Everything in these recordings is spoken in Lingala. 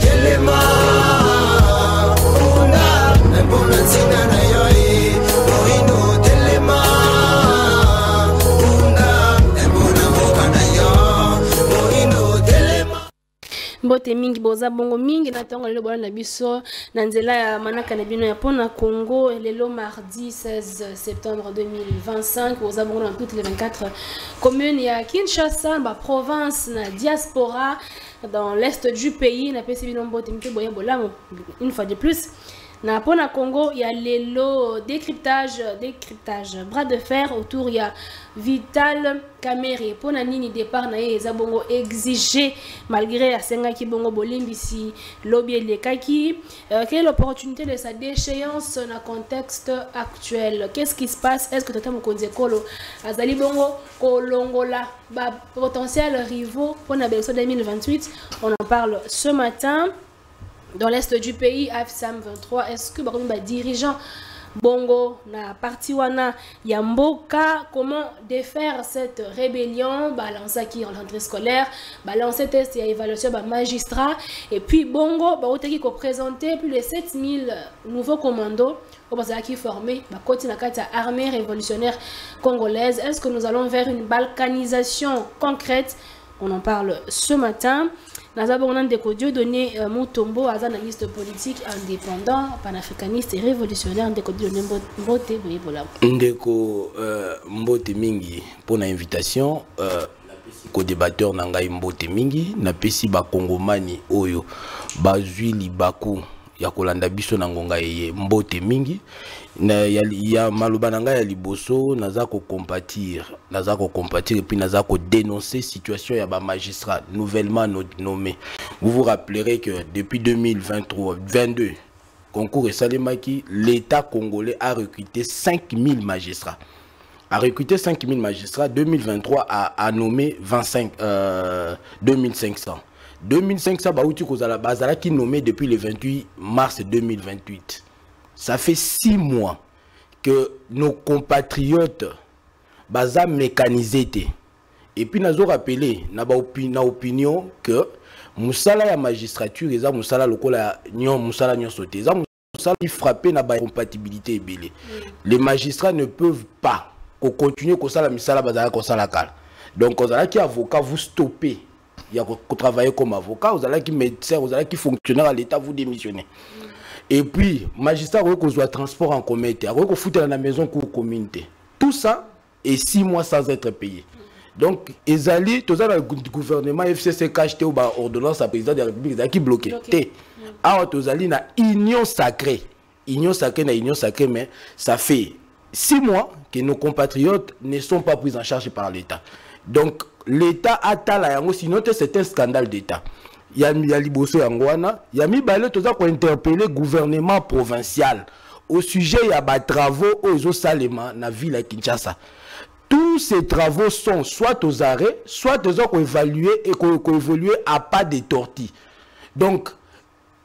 telema una mbona sina na yoi boino telema una mbona boka na yo boino telema. Mbote mingi boza bongo mingi na tongo lelo bwana na biso na nzela ya manaka na bino ya pona Congo lelo mardi 16 septembre 2025 boza bongo dans toutes les 24 communes ya Kinshasa, ba province na diaspora dans l'est du pays na pesi bino mbote mpe boye bolamo une fois de plus. Na pona Congo, il y a les décryptage, bras de fer autour, il y a Vital Kamere. Pona nini départ na ye bongo exigé malgré la senga ki bongo bolimbisi lobby le kaki. Quelle est l'opportunité de sa déchéance dans le contexte actuel? Qu'est-ce qui se passe? Est-ce que Tata Mokonzi Kolo azali bongo kolongola ba potentiel rivaux pour la élection 2028? On en parle ce matin. Dans l'est du pays, AFSAM 23, est-ce que les dirigeants Bongo, na parti wana Yamboka, comment défaire cette rébellion, balancer qui en rentrée scolaire, balancer test et évaluation magistrat, et puis Bongo, qui a présenté plus de 7000 nouveaux commandos qui formés, côté la armée révolutionnaire congolaise. Est-ce que nous allons vers une balkanisation concrète? On en parle ce matin. Nous avons donné Mutombo, un analyste politique indépendant, panafricaniste et révolutionnaire. Ndeko Mbote Mingi pour l'invitation. Co-débatteur Nangai Mbote Mingi, na pesi ba Kongomani Oyo, Bazui Libaku, Yakolanda Biso Nangonga Ye Mbote Mingi. Ya maloba nanga ya liboso nazako compatir et puis nazako dénoncer situation ya ba magistrat nouvellement nommé. Vous vous rappellerez que depuis 2023-22 concours et Salemaki, l'État congolais a recruté 5000 magistrats. A recruté 5000 magistrats. 2023 a nommé 2500. 2500 baouti kozala bazala qui nommé depuis le 28 mars 2028. Ça fait 6 mois que nos compatriotes baza mécanisés. Et puis nous avons rappelé na opinion que musala ya magistrature eza musala lokola nyon musala nyon sauté. Eza musala qui frappé na ba compatibilité ebele. Les magistrats ne peuvent pas continuer comme ça la misala bazala comme ça la cale. Donc vous allez qui avocat vous stopper. Il y a travailler comme avocat, vous allez qui médecin, vous allez qui fonctionnaire à l'État vous démissionner. Et puis, magistrat, vous avez transport en commun, vous avez foutu dans la maison pour communauté. Tout ça est 6 mois sans être payé. Donc, les alliés, tout ça, le gouvernement FCC cache ou ordonnance à président de la République qui bloqué. Alors, tous alliés, na union sacrée. Union sacrée, mais ça fait 6 mois que nos compatriotes ne sont pas pris en charge par l'État. Donc, l'État a talé, sinon c'est un scandale d'État. Il y a Liboso Yangwana, il y a Mibale pour interpeller le gouvernement provincial au sujet il y a des travaux aux Salema dans la ville de Kinshasa. Tous ces travaux sont soit aux arrêts, soit aux évalués et évoluer à pas de tortilles. Donc,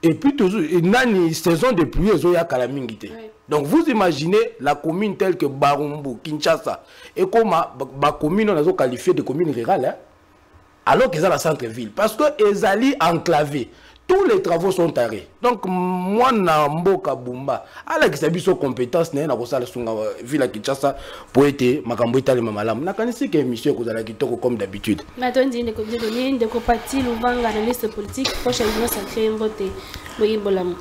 et puis toujours, il y a une saison de pluie aux Kalamingité. Donc vous imaginez la commune telle que Barumbu, Kinshasa, et comment la commune on a qualifié de commune rurale, hein? Alors qu'ils sont dans la centre-ville. Parce que les alliés enclavés, tous les travaux sont arrêtés. Donc, moi, Namboka Bumba, alors qu'ils ont des compétences, na kosala sunga ville à Kinshasa pour être makambouita le mamalam. Na kanisi que monsieur kozala kitoko comme d'habitude. Maintenant, on dit que vous avez des compati Loubanga, analyste politique, proche à sacré mbote.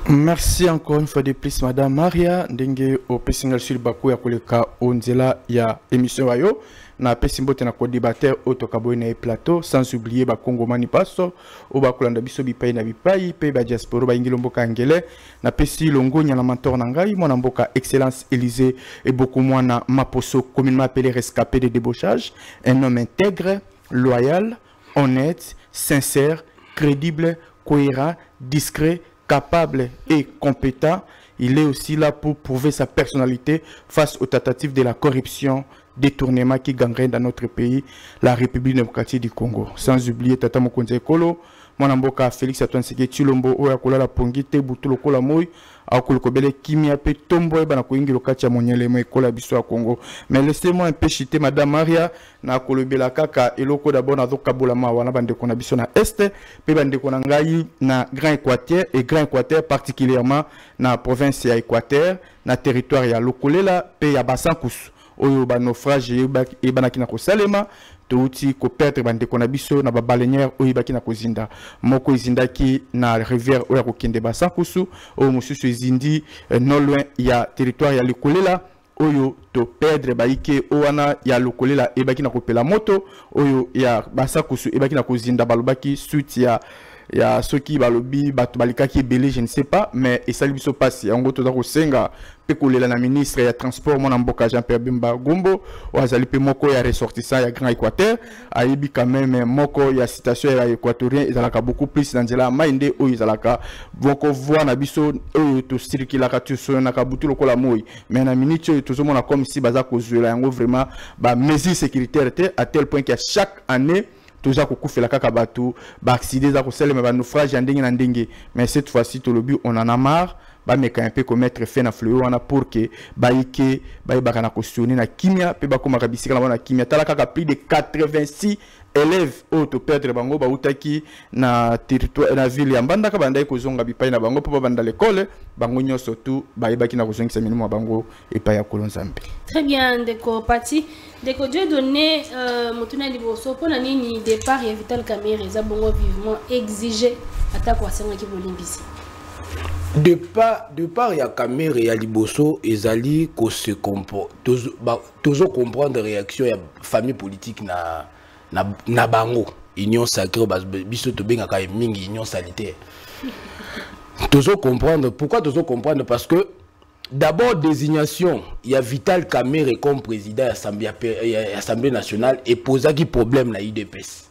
Merci encore une fois de plus, Madame Maria. Ndenge au Pessingal sur Bakou ya koleka onzela ya émission ayo. Na pesimbote na co-débatteur autokaboy na plateau sans oublier ba Kongomani paso o ba kolanda biso bipai na bipai pe ba diaspora ba ingilo mboka ngele na pesi longonya na mentor na ngai mwana mboka excellence Élysée et beaucoup moins Maposo communément appelé rescapé de débauchage, un homme intègre, loyal, honnête, sincère, crédible, cohérent, discret, capable et compétent. Il est aussi là pour prouver sa personnalité face aux tentatives de la corruption, détournement qui gangrène dans notre pays, la République démocratique du Congo. Sans oublier Tata Mokonzi Kolo, mwana mboka Félix Antoine Tshisekedi Tshilombo oya kolala pongi te butu lokola moi akolokobele kimia pe tombo bana koingi lokati ya monyele mo ekola biso ya Congo. Mais laissez-moi un peu chiter madame Maria na kolobela kaka eloko d'abord na zokabola ma wana bande kona biso na est pe bande kona ngai na Grand Équateur et Grand Équateur particulièrement na province ya Équateur na territoire ya Lokolela pe ya Basankusu oyo ba naufrage e banaki na kosalema touti ko perdre bande kona biso na ba baleinière oyo baki na kozinda moko izindaki na rivière oyo ko kende Basankusu oyo mususu izindi non loin ya territoire ya Lokolela oyo to perdre baike owana ya Lokolela e baki na kopela moto oyo ya Basankusu e baki na kozinda balobaki suite ya soki balobi bato balikaki belé je ne sais pas mais esali biso pasi yango toza kosenga pe kolela na ministre ya transport mona mboka Jean-Pierre Bemba Gombo oazali pe moko ya ressortissant ya Grand Équateur ayebi quand même moko ya citation ya équatorien ezalaka beaucoup plus na nzela mainde oyo ezalaka voko voir na biso oyo to circulaka to na kabutu lokola moi mais na minute oyo tozomona comme si baza kozwela yango vraiment ba mesures sécuritaires à tel point que chaque année toujours kokufela kaka batu ba accident za koselema ba naufrage ya ndenge na ndenge mais cette fois-ci to lobi on en a marre ba meka un peu commettre fait na fleuve wana pour que baike baibaka na cautionner na kimia pe ba koma kabisika na kimia tala kaka plus de 86 élèves auto perdre bango ba utaki na territoire na ville ya Mbandaka bandai kozonga bipai na bango po banda l'école bango nyoso tu baibaki na kozongisa minimo bango epai ya Kolonzambe. Très bien Ndeko Pati. Ndeko Dieu donné mutuna liboso pona nini départ ya Vital Kamerhe za bongo vivement exigé attaque wa senga ki bolimbisi. Départ ya Kamerhe ya liboso ezali ko se comporte toujours comprendre réaction ya famille politique na bango union sacrée biso to benga ka mingi union salitaire. Toujours comprendre pourquoi toujours comprendre parce que d'abord désignation il y a Vital Kamerhe comme président de l'Assemblée nationale et posaki problème na IDPS.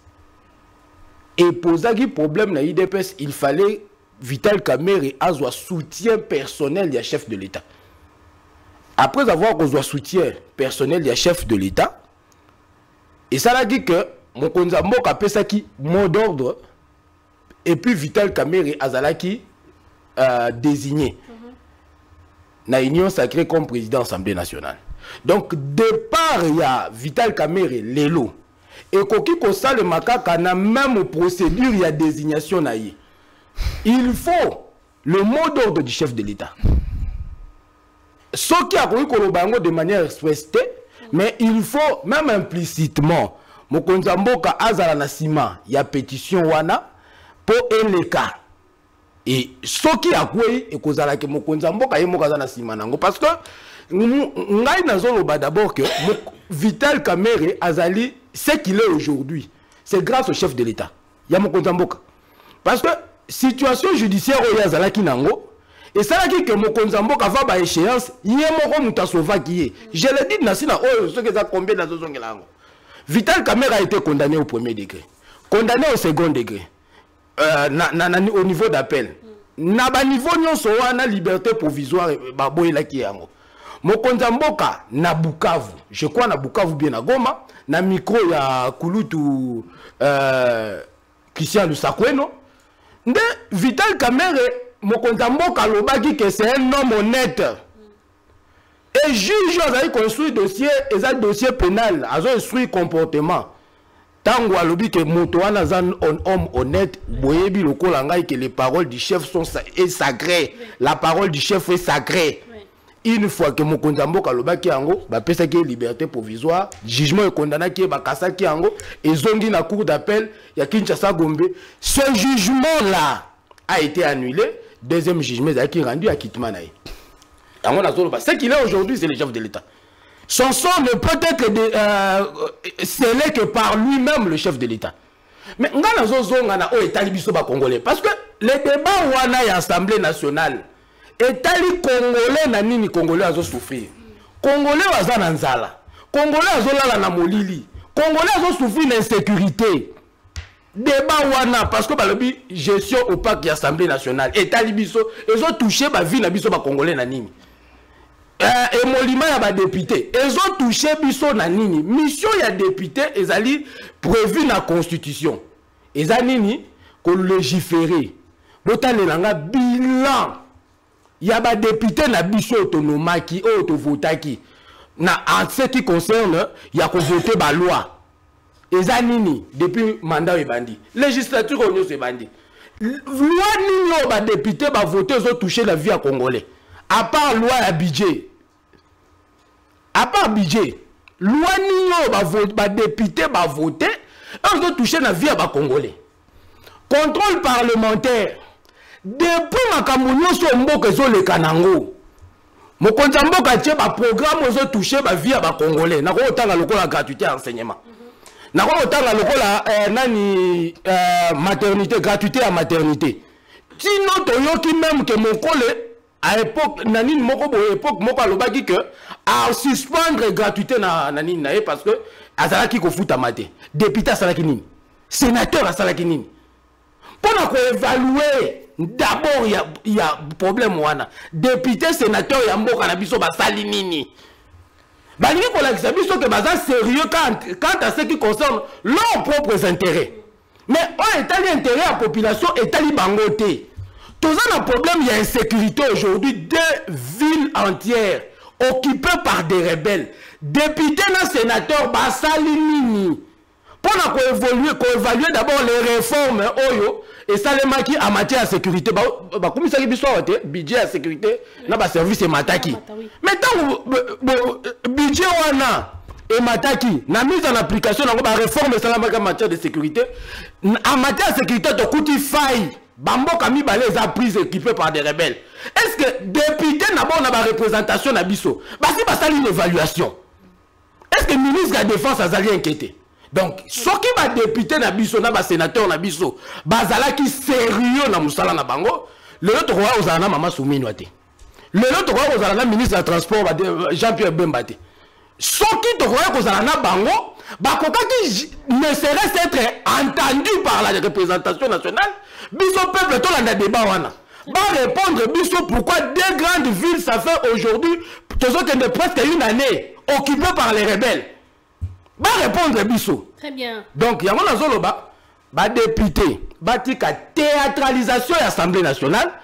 Et posaki problème na IDPS, il fallait Vital Kamerhe azwa soutien personnel du chef de l'État. Après avoir besoin soutien personnel du chef de l'État, et ça a dit que Mokonza Mboka pesaki mot d'ordre et puis Vital Kamerhe azalaki désigné na union sacrée comme président de l'Assemblée nationale. Donc départ il y a Vital Kamerhe lelo et koki ko sale makaka na même procédure il y a désignation na yi. Il faut le mot d'ordre du chef de l'État. Ce qui a connu Kolobango de manière expressée, mais il faut même implicitement Mokonza Mboka azala na sima il y a pétition wana pour eleka. Et ce qui a quoi et kozala ke Mokonza Mboka yemoka na sima nango parce que ngai nazoloba d'abord que Vital Kamerhe azali ce qu'il est aujourd'hui, c'est grâce au chef de l'État. Ya Mokonza Mboka. Parce que situation judiciaire oyo azalaki nango et ça là que Mokonza Mboka va ba échéance yemoko mutasova qui je le dis na sina oyo ce que ça combien na zozongela ngo. Vital Kamerhe a été condamné au premier degré, condamné au second degré. Au niveau d'appel na ba niveau nyonso wana liberté provisoire baboyela ki yango. Mokonza Mboka na Bukavu, je crois na Bukavu bien na Goma na micro ya Kulutu Christian Lusakweno nde Vital Kamerhe Mokonza Mboka lobaki que c'est un homme honnête et juge azali construit dossier dossier pénal azo instruit comportement tango alobi que moto wana zan homme honnête boyebi lokola ngai que les paroles du chef sont sacrées, la parole du chef est sacrée. Une fois que Mokonza Mboka lobaki yango ba pesaki liberté provisoire, jugement est condamné ki ba kasaki yango et zongi na cour d'appel ya Kinshasa Gombe, ce jugement là a été annulé, deuxième jugement a été rendu à Kitman naï. Yango na zolo ba ce qu'il est aujourd'hui c'est le chef de l'État. Son sang ne peut être scellé que par lui-même le chef de l'État. Mais nga na zonga na o etali biso ba congolais parce que les débats wana ya Assemblée nationale etali congolais na nini congolais azo souffrir. Congolais waza na nzala. Congolais azo lala na molili. Congolais azo souffrir d'insécurité. Débat wana parce que balobi gestion opaque ya Assemblée nationale etali biso ezo toucher ba vie na biso ba congolais na nini. Et molima ya ba député ezo toucher biso na nini. Mission ya député ezali prévu na constitution. Eza nini ko légiférer botale nanga bilan ya ba député na biso autonomaki autovotaki na en ce qui concerne ya ko voter ba loi ezanini depuis mandat ebandi législature onyo se bandi loi nini ba député ba voter zo toucher la vie à congolais à part loi à budget loi nini ba député ba voter zo toucher la vie à congolais contrôle parlementaire depuis makambo nyonso mboka ezoleka nango mokonzi mboka tie ba programme ozo toucher ba vie ba congolais na ko otanga lokola gratuité à enseignement na ko otanga lokola maternité gratuité à maternité tino toyoki même que mokole à époque nanine moko bo époque moko alobaki que à suspendre gratuité na nini na parce que azalaki ko futa maté député asalaki nini sénateur asalaki nini pour évaluer d'abord il y a problème wana député sénateur ya mboka na biso basali nini balingi ko la biso que baza sérieux quant à ce qui concerne leurs propres intérêts mais on est intérêt à la population et tali bangote tous un problème il y a insécurité aujourd'hui 2 villes entières occupées par des rebelles député na sénateur basali nini pour évaluer d'abord les réformes oyo et ça les maki en matière de sécurité bah comme ça budget de sécurité na ba service et mataki mais tant budget wana et mataki na mise en application na ba réforme ça en matière de sécurité en matière de sécurité to kuti faille bamboka mibale za prise équipée par des rebelles est-ce que député na ba ba représentation na biso ba si ba sali une évaluation est-ce que ministre de la défense a zali inquiété donc ce qui va député na biso na ba sénateur na biso bazala qui sérieux na musala na bango le autre roi ozala mama Soumini wate le autre roi ozala ministre de transport Jean-Pierre Bemba te ce qui te roi ozala na bango ba kokaki ne serait être entendu par la représentation nationale biso peuple to la débat wana ba répondre biso pourquoi 2 grandes villes ça fait aujourd'hui presque une année occupées par les rebelles. Va répondre biso. Très bien. Donc, il y a un zoloba, ba député, batika théâtralisation de l'Assemblée nationale,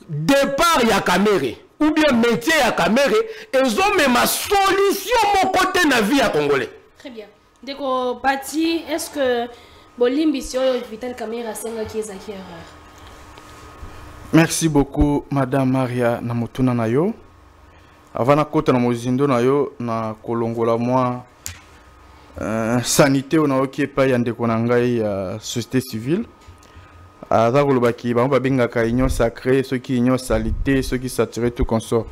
départ ya Kamere, ou bien métier ya Kamere, ils ont même ma solution mon côté na vie à Congolais. Très bien. Deko Bati, est-ce que Bolimbi sur Vital Kamera Senga qui est erreur? Merci beaucoup, Madame Maria Namotuna Nayo. Avant na kota na mozindo nayo na kolongola moi sanité on a ok pas yande konangai société civile aza kolobaki ba benga ka union sacrée ceux qui union salité ceux qui saturé tout consort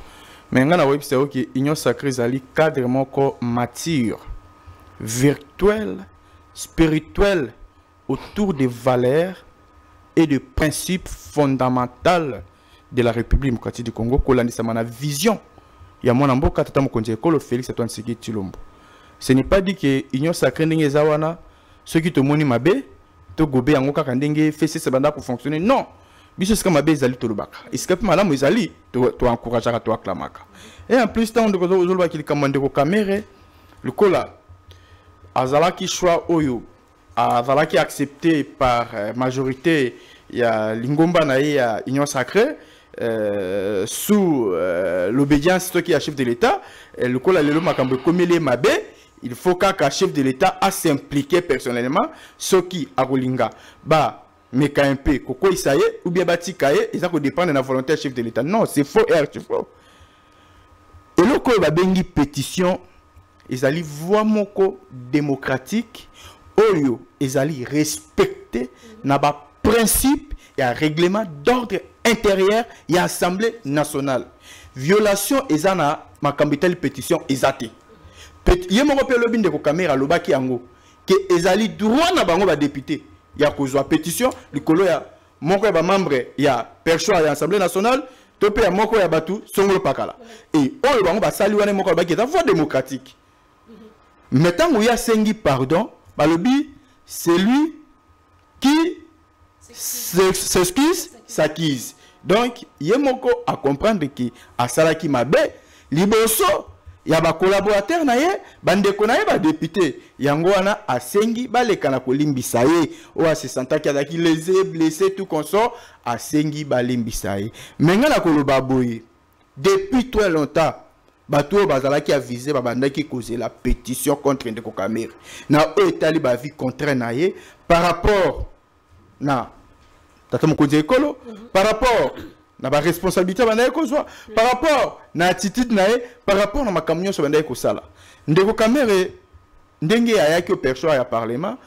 mais ngana web c'est ok union sacrée zali cadre moko mature virtuelle spirituelle autour des valeurs et de principes fondamentaux de la République démocratique du Congo kolandisa mana vision ya mwana mboka tata mokonzi ekolo Félix Antoine Tshisekedi Tshilombo. Ce n'est pas dit que union sacrée ndenge zawana ceux qui te moni mabe to gobe yango kaka ndenge fesse se banda pour fonctionner non biso sika mabe ezali to lobaka escape malamu ezali to encourager to acclamaka et en plus tant de kozolo ki kamande ko camera le kola azalaki choix oyo azalaki accepté par majorité ya lingomba na ya union sacrée sous l'obédience qui est chef de l'État, le col le makambo komele mabe, il faut qu'un chef de l'État a s'impliquer personnellement ce qui a rolinga ba meka un peu koko isaye ou bien bati kaye et ça ko dépend de la volonté du chef de l'État. Non, c'est faux et faux. Et le ko ba bengi pétition ezali voix moko démocratique oyo ezali respecter na ba principe et un règlement d'ordre intérieur et assemblée nationale. Violation ezana makambitel pétition ezate. Yemo ko pe lobinde ko caméra lobaki yango que ezali droit na bango ba député ya kozwa pétition likolo ya moko ya ba membre ya perchoir ya assemblée nationale to pe ya moko ya batu songolo pakala. Et oyo bango ba sali wana moko ba ki voie démocratique. Maintenant où ya sengi pardon, ba lobi c'est lui qui s'excuse, s'acquise. Donc, yemoko à comprendre que à salaki mabe liboso ya ba collaborateur na ye bandeko na ye ba député yango wana asengi baleka na kolimbisa ye o asesantaki azaki lésé blessé tout consort asengi balimbisa ye menga na koloba boye depuis très longtemps bato bazalaki avisé babandaki causer la pétition contre Ndeko Kamere na o etali ba vie contre na ye par rapport na tata mokonzi ekolo par rapport na ba responsabilité bandaye kozwa par rapport na attitude na ye par rapport na makambo nyonso bandaye kosala Ndeko Kamere ndenge ayaki au perchoir ya parlement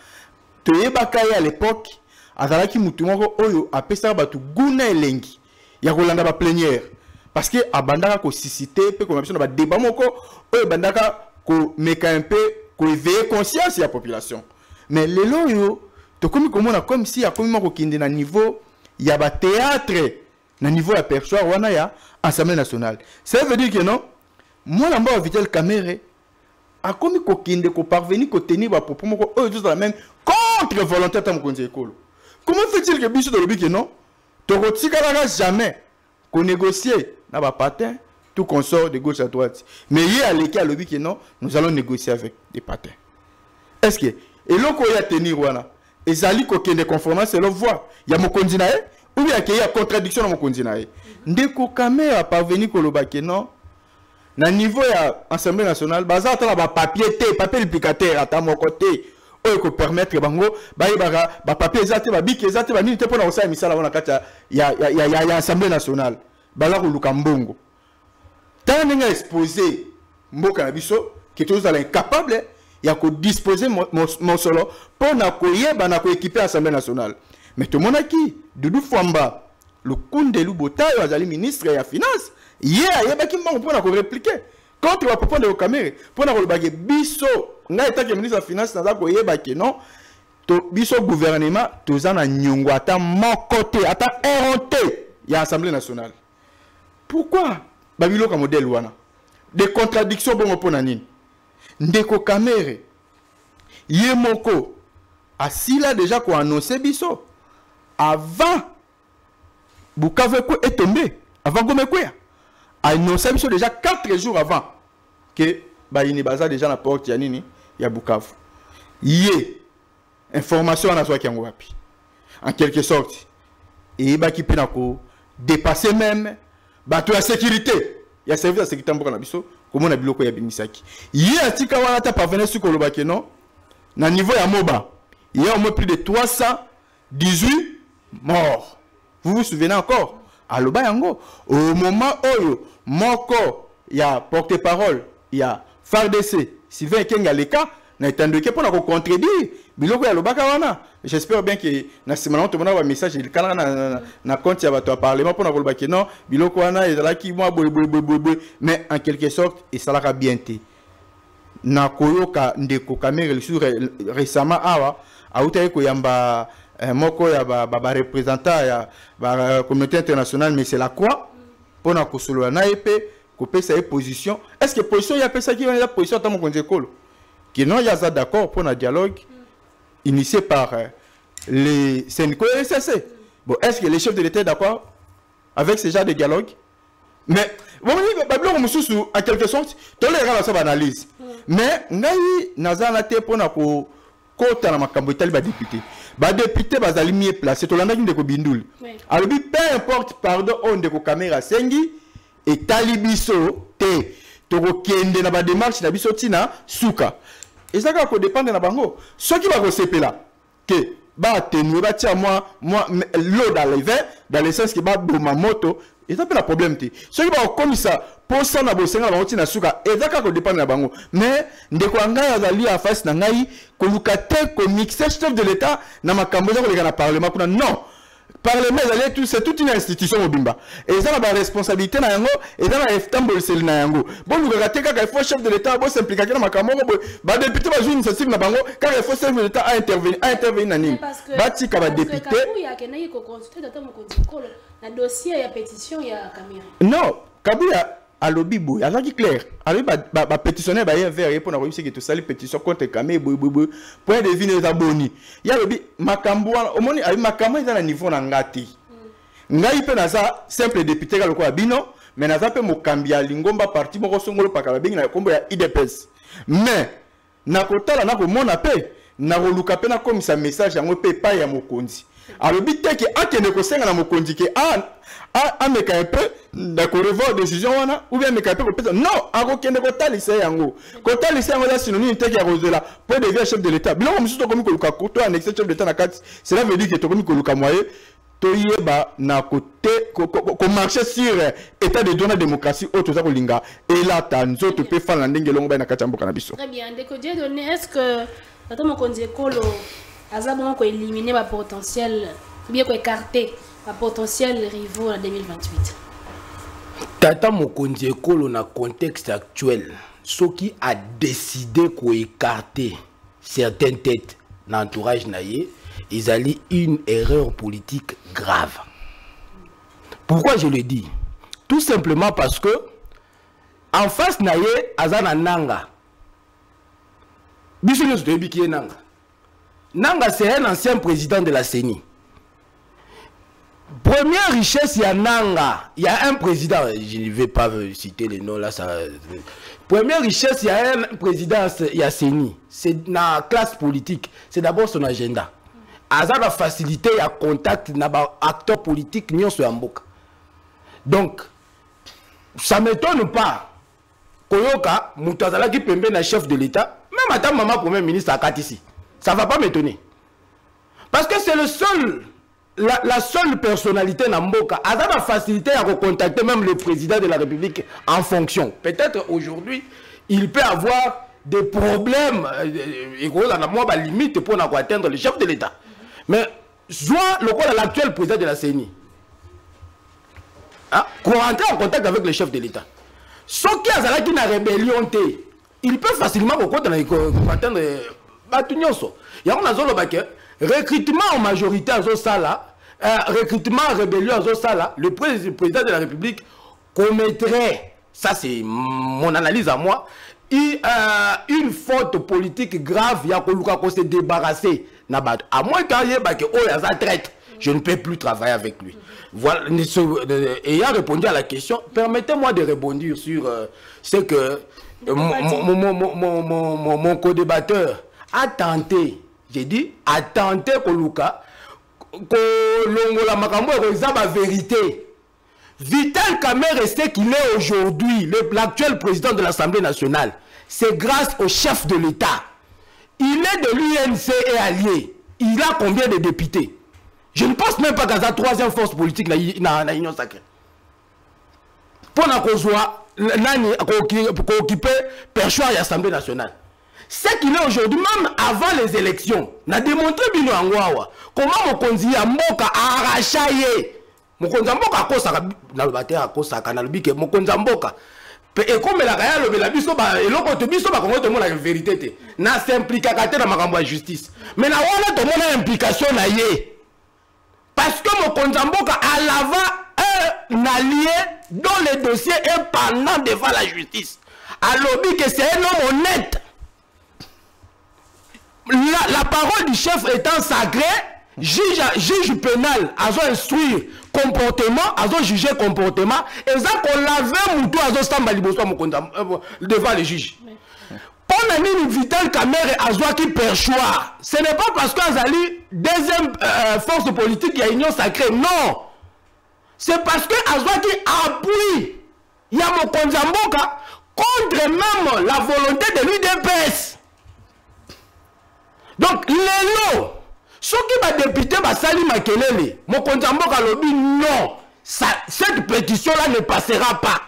toyebaka ye à l'époque azalaki mutu moko oyo apesaka bato guna elengi ya kolanda ba plénière parce que abandaka ko susciter pe ko mabison ba débat moko oyo bandaka ko meka un peu ko éveiller conscience ya population mais lelo yo to komi komona comme si akomi moko kinde na niveau ya ba théâtre na niveau ya perchoir wana ya Assemblée nationale ça veut dire que non moi la mort Vital Kamere a komi ko kinde ko parvenir ko tenir ba propos moko oyo tous la même contre volonté ta mokonzi ekolo. Comment fait-il que biso de lobi que non to rotikala jamais qu'on négocier na ba patins tout consort de gauche à droite mais hier à l'équipe à lobi que non nous allons négocier avec des patins est-ce que et loko ya tenir wana ezali ko kende conformance c'est leur voix ya mokonzi na ye ou bien qu'il y a contradiction na mokonzi na ye Ndeko Kamere a parvenu ko loba que non na niveau ya Assemblée nationale baza ta ba papier té papier duplicateur ata mon côté oyo ko permettre bango bayebaka ba papier ezate ba biki ezate ba nini te pona osala misala wana kata ya Assemblée nationale baza ko luka mbongo tant nga exposé mboka na biso que tous allons incapable ya ko disposer mon solo pona ko yeba na ko équiper Assemblée nationale mais tout mon aki Doudou Fwamba le Koundelu Botayo azali ministre ya finance hier yebaki mbango pona ko répliquer contre la propos de Kamere pona ko lobage biso nga etaki ministre ya finance naza ko yebaki non to biso gouvernement tozana nyongo ata mokote ata erronté ya Assemblée nationale pourquoi babilo ka modèle wana des contradictions bongo pona nini Ndeko Kamere yemoko asila déjà ko annoncer biso avant Bukavu est tombé avant Gomekouya annoncé biso déjà 4 jours avant que Baini Baza déjà la porte ya nini ya Bukavu yé information na soi kiango wapi en quelque sorte et baki pena ko dépasser même bato ya sécurité ya service de sécurité mboka na biso comme on a biloko ya bimisaki yé atika wana ta parvenir sur koloba que non na niveau ya Moba il y a au moins plus de 318 morts. Vous vous souvenez encore à Loba Yango au moment où moko ya porte-parole ya FARDC Sylvain Kenga Leka na etandeke pour na contredire biloko ya Loba wana j'espère bien que na semana to mona ba message il kala na compte ya bato parlement pour na koloba que non biloko wana ezalaki moi boy mais en quelque sorte et ça l'a bien été na koyoka Ndeko Kamere récemment awa auta ko yamba moko ya ba représentant ya ba communauté internationale mais c'est la quoi pour na kosolo na epé ko pesa position est-ce que position ya pesa qui la position ta mokonzi ekolo qui non ya za d'accord pour un dialogue initié par les syndicats et SSC bon est-ce que les chefs de l'État sont d'accord avec ce genre de dialogue mais bon bablo mususu en quelque sorte to les gars ça analyse mais ngai nazana te pour na ko kota na makambo itali ba député bazali mieux placé to landa Ndeko Binduli alors peu importe pardon on Ndeko Kamere sengi et talibiso te to kende na ba démarche na biso tina suka ezaka ko dépendre na bango soki ba ko sepela que ba atténuer ba tia moi l'eau dans le sens que ba boma moto et ça peut la problème te soki ba comme ça pour ça na bosenga bango tina suka ezaka ko dépendre na bango mais Ndeko ngai azali en face na ngai ko lukate ko mixer chef de l'état na makambo za ko leka na parlement kuna non parlement ezali tout c'est toute une institution mobimba et ça la responsabilité na yango et dans la eftambo sel na yango bon lukate kaka il faut chef de l'état bo s'impliquer na makambo ba député ba joue initiative na bango car il faut chef de l'état à intervenir na nini ba tika ba député ya kenaki ko consulter data mokonzi kolo na dossier ya pétition ya Kamere non Kabuya alobi boy azaki clair alobi ba pétitionnaire ba vers pour na ko que tout ça les pétitions contre Kamere boy point de vue les abonnés ya alobi makambo omoni ali makambo eza na niveau na ngati ngai pe na za simple député ka lokwa bino mais naza pe mokambi ya lingomba parti moko songolo pakala bengi na kombo ya IDPS mais nakotala nakomona pe nakoluka pe nakomisa message yango pe epai ya mokonzi alobi teke akende kosenga na mokonzi ke ameka un peu nakorevoir décision wana ou bien ameka pe kopesa non akokende kotalisa yango eza synonyme teke ya kozela po devient chef de l'état biloko mosusu tokomi koluka to annexe chef de l'état na kati cela veut dire que tokomi koluka moye toyeba na côté ko marcher sur état de droit na démocratie auto za kolinga elata nzoto pe fala ndenge longo ba na kati mboka na biso. Très bien, ndeko Dieu donné, est-ce que tata mokonzi ekolo azabongo ko éliminer ba potentiel ou bien ko écarter ba potentiel rivaux en 2028? Tata mokonzi ekolo na contexte actuel ce qui a décidé ko écarter certaines têtes dans l'entourage naïe, ils allaient une erreur politique grave. Pourquoi je le dis? Tout simplement parce que en face naïe azana nanga. Nanga c'est un ancien président de la CENI. Première richesse, il y a Nanga. Il y a un président, je ne vais pas citer les noms là. Ça... Première richesse, il y a un président, il y a CENI. C'est dans la classe politique. C'est d'abord son agenda. Azar va faciliter, il y a contact, il y a acteur politique, ni sur Mboka. Donc, ça ne m'étonne pas. Koyoka, Moutazala qui pembe na chef de l'État, même à ta maman premier ministre à Katisi. Ça ne va pas m'étonner. Parce que c'est le seul, la seule personnalité dans Mboka. Azar va faciliter à recontacter même le président de la République en fonction. Peut-être aujourd'hui, il peut avoir des problèmes, et moi, limite pour atteindre le chef de l'État. Mais, soit l'actuel président de la CENI, pour rentrer en contact avec le chef de l'État. Ce qui a une rébellion, il peut facilement atteindre il y a un recrutement en majorité à Zosala, recrutement en rébellion à Zosala, le président de la République commettrait, ça c'est mon analyse à moi, une faute politique grave, il y a qu'on se débarrasser. À moins qu'il y ait un traite, je ne peux plus travailler avec lui. Voilà, ayant répondu à la question, permettez-moi de rebondir sur ce que mon co-débatteur a tenté, j'ai dit, a tenté Koluka, la vérité. Vital Kamerhe est ce qu'il est aujourd'hui, l'actuel président de l'Assemblée nationale. C'est grâce au chef de l'État. Il est de l'UNC et allié. Il a combien de députés? Je ne pense même pas qu'à la troisième force politique dans l'Union sacrée. Pour occuper perchoir à l'Assemblée nationale. Ce qu'il est aujourd'hui, même avant les élections, n'a démontré comment Mokonzi Mboka a arraché. Mokonzi Mboka a kosa na lobate a kosa kana lobike Mokonzi Mboka. Et comme la gaya lobela biso ba eloko to biso ba kongo to mona vérité te. Na s'impliquer dans makambo ya justice. Mais na wana to mona implication na ye. Parce que Mokonzi Mboka a l'avant un allié dont le dossier est pendant devant la justice. Alors que c'est un homme honnête. La parole du chef étant sacrée, juge pénal, a instruire comportement, a juger comportement, et ça qu'on l'avait moutou à devant les juges. Pour une Vital Kamerhe a qui perchoir. Ce n'est pas parce qu'Azali, deuxième force politique, il y a union sacrée. Non. C'est parce que Azwaki appuie Mokonzi Mboka contre même la volonté de l'UDPS. Donc, les lots, ceux qui va député, Sali Makelele, Mokonzi Mboka lobi, non, cette pétition-là ne passera pas.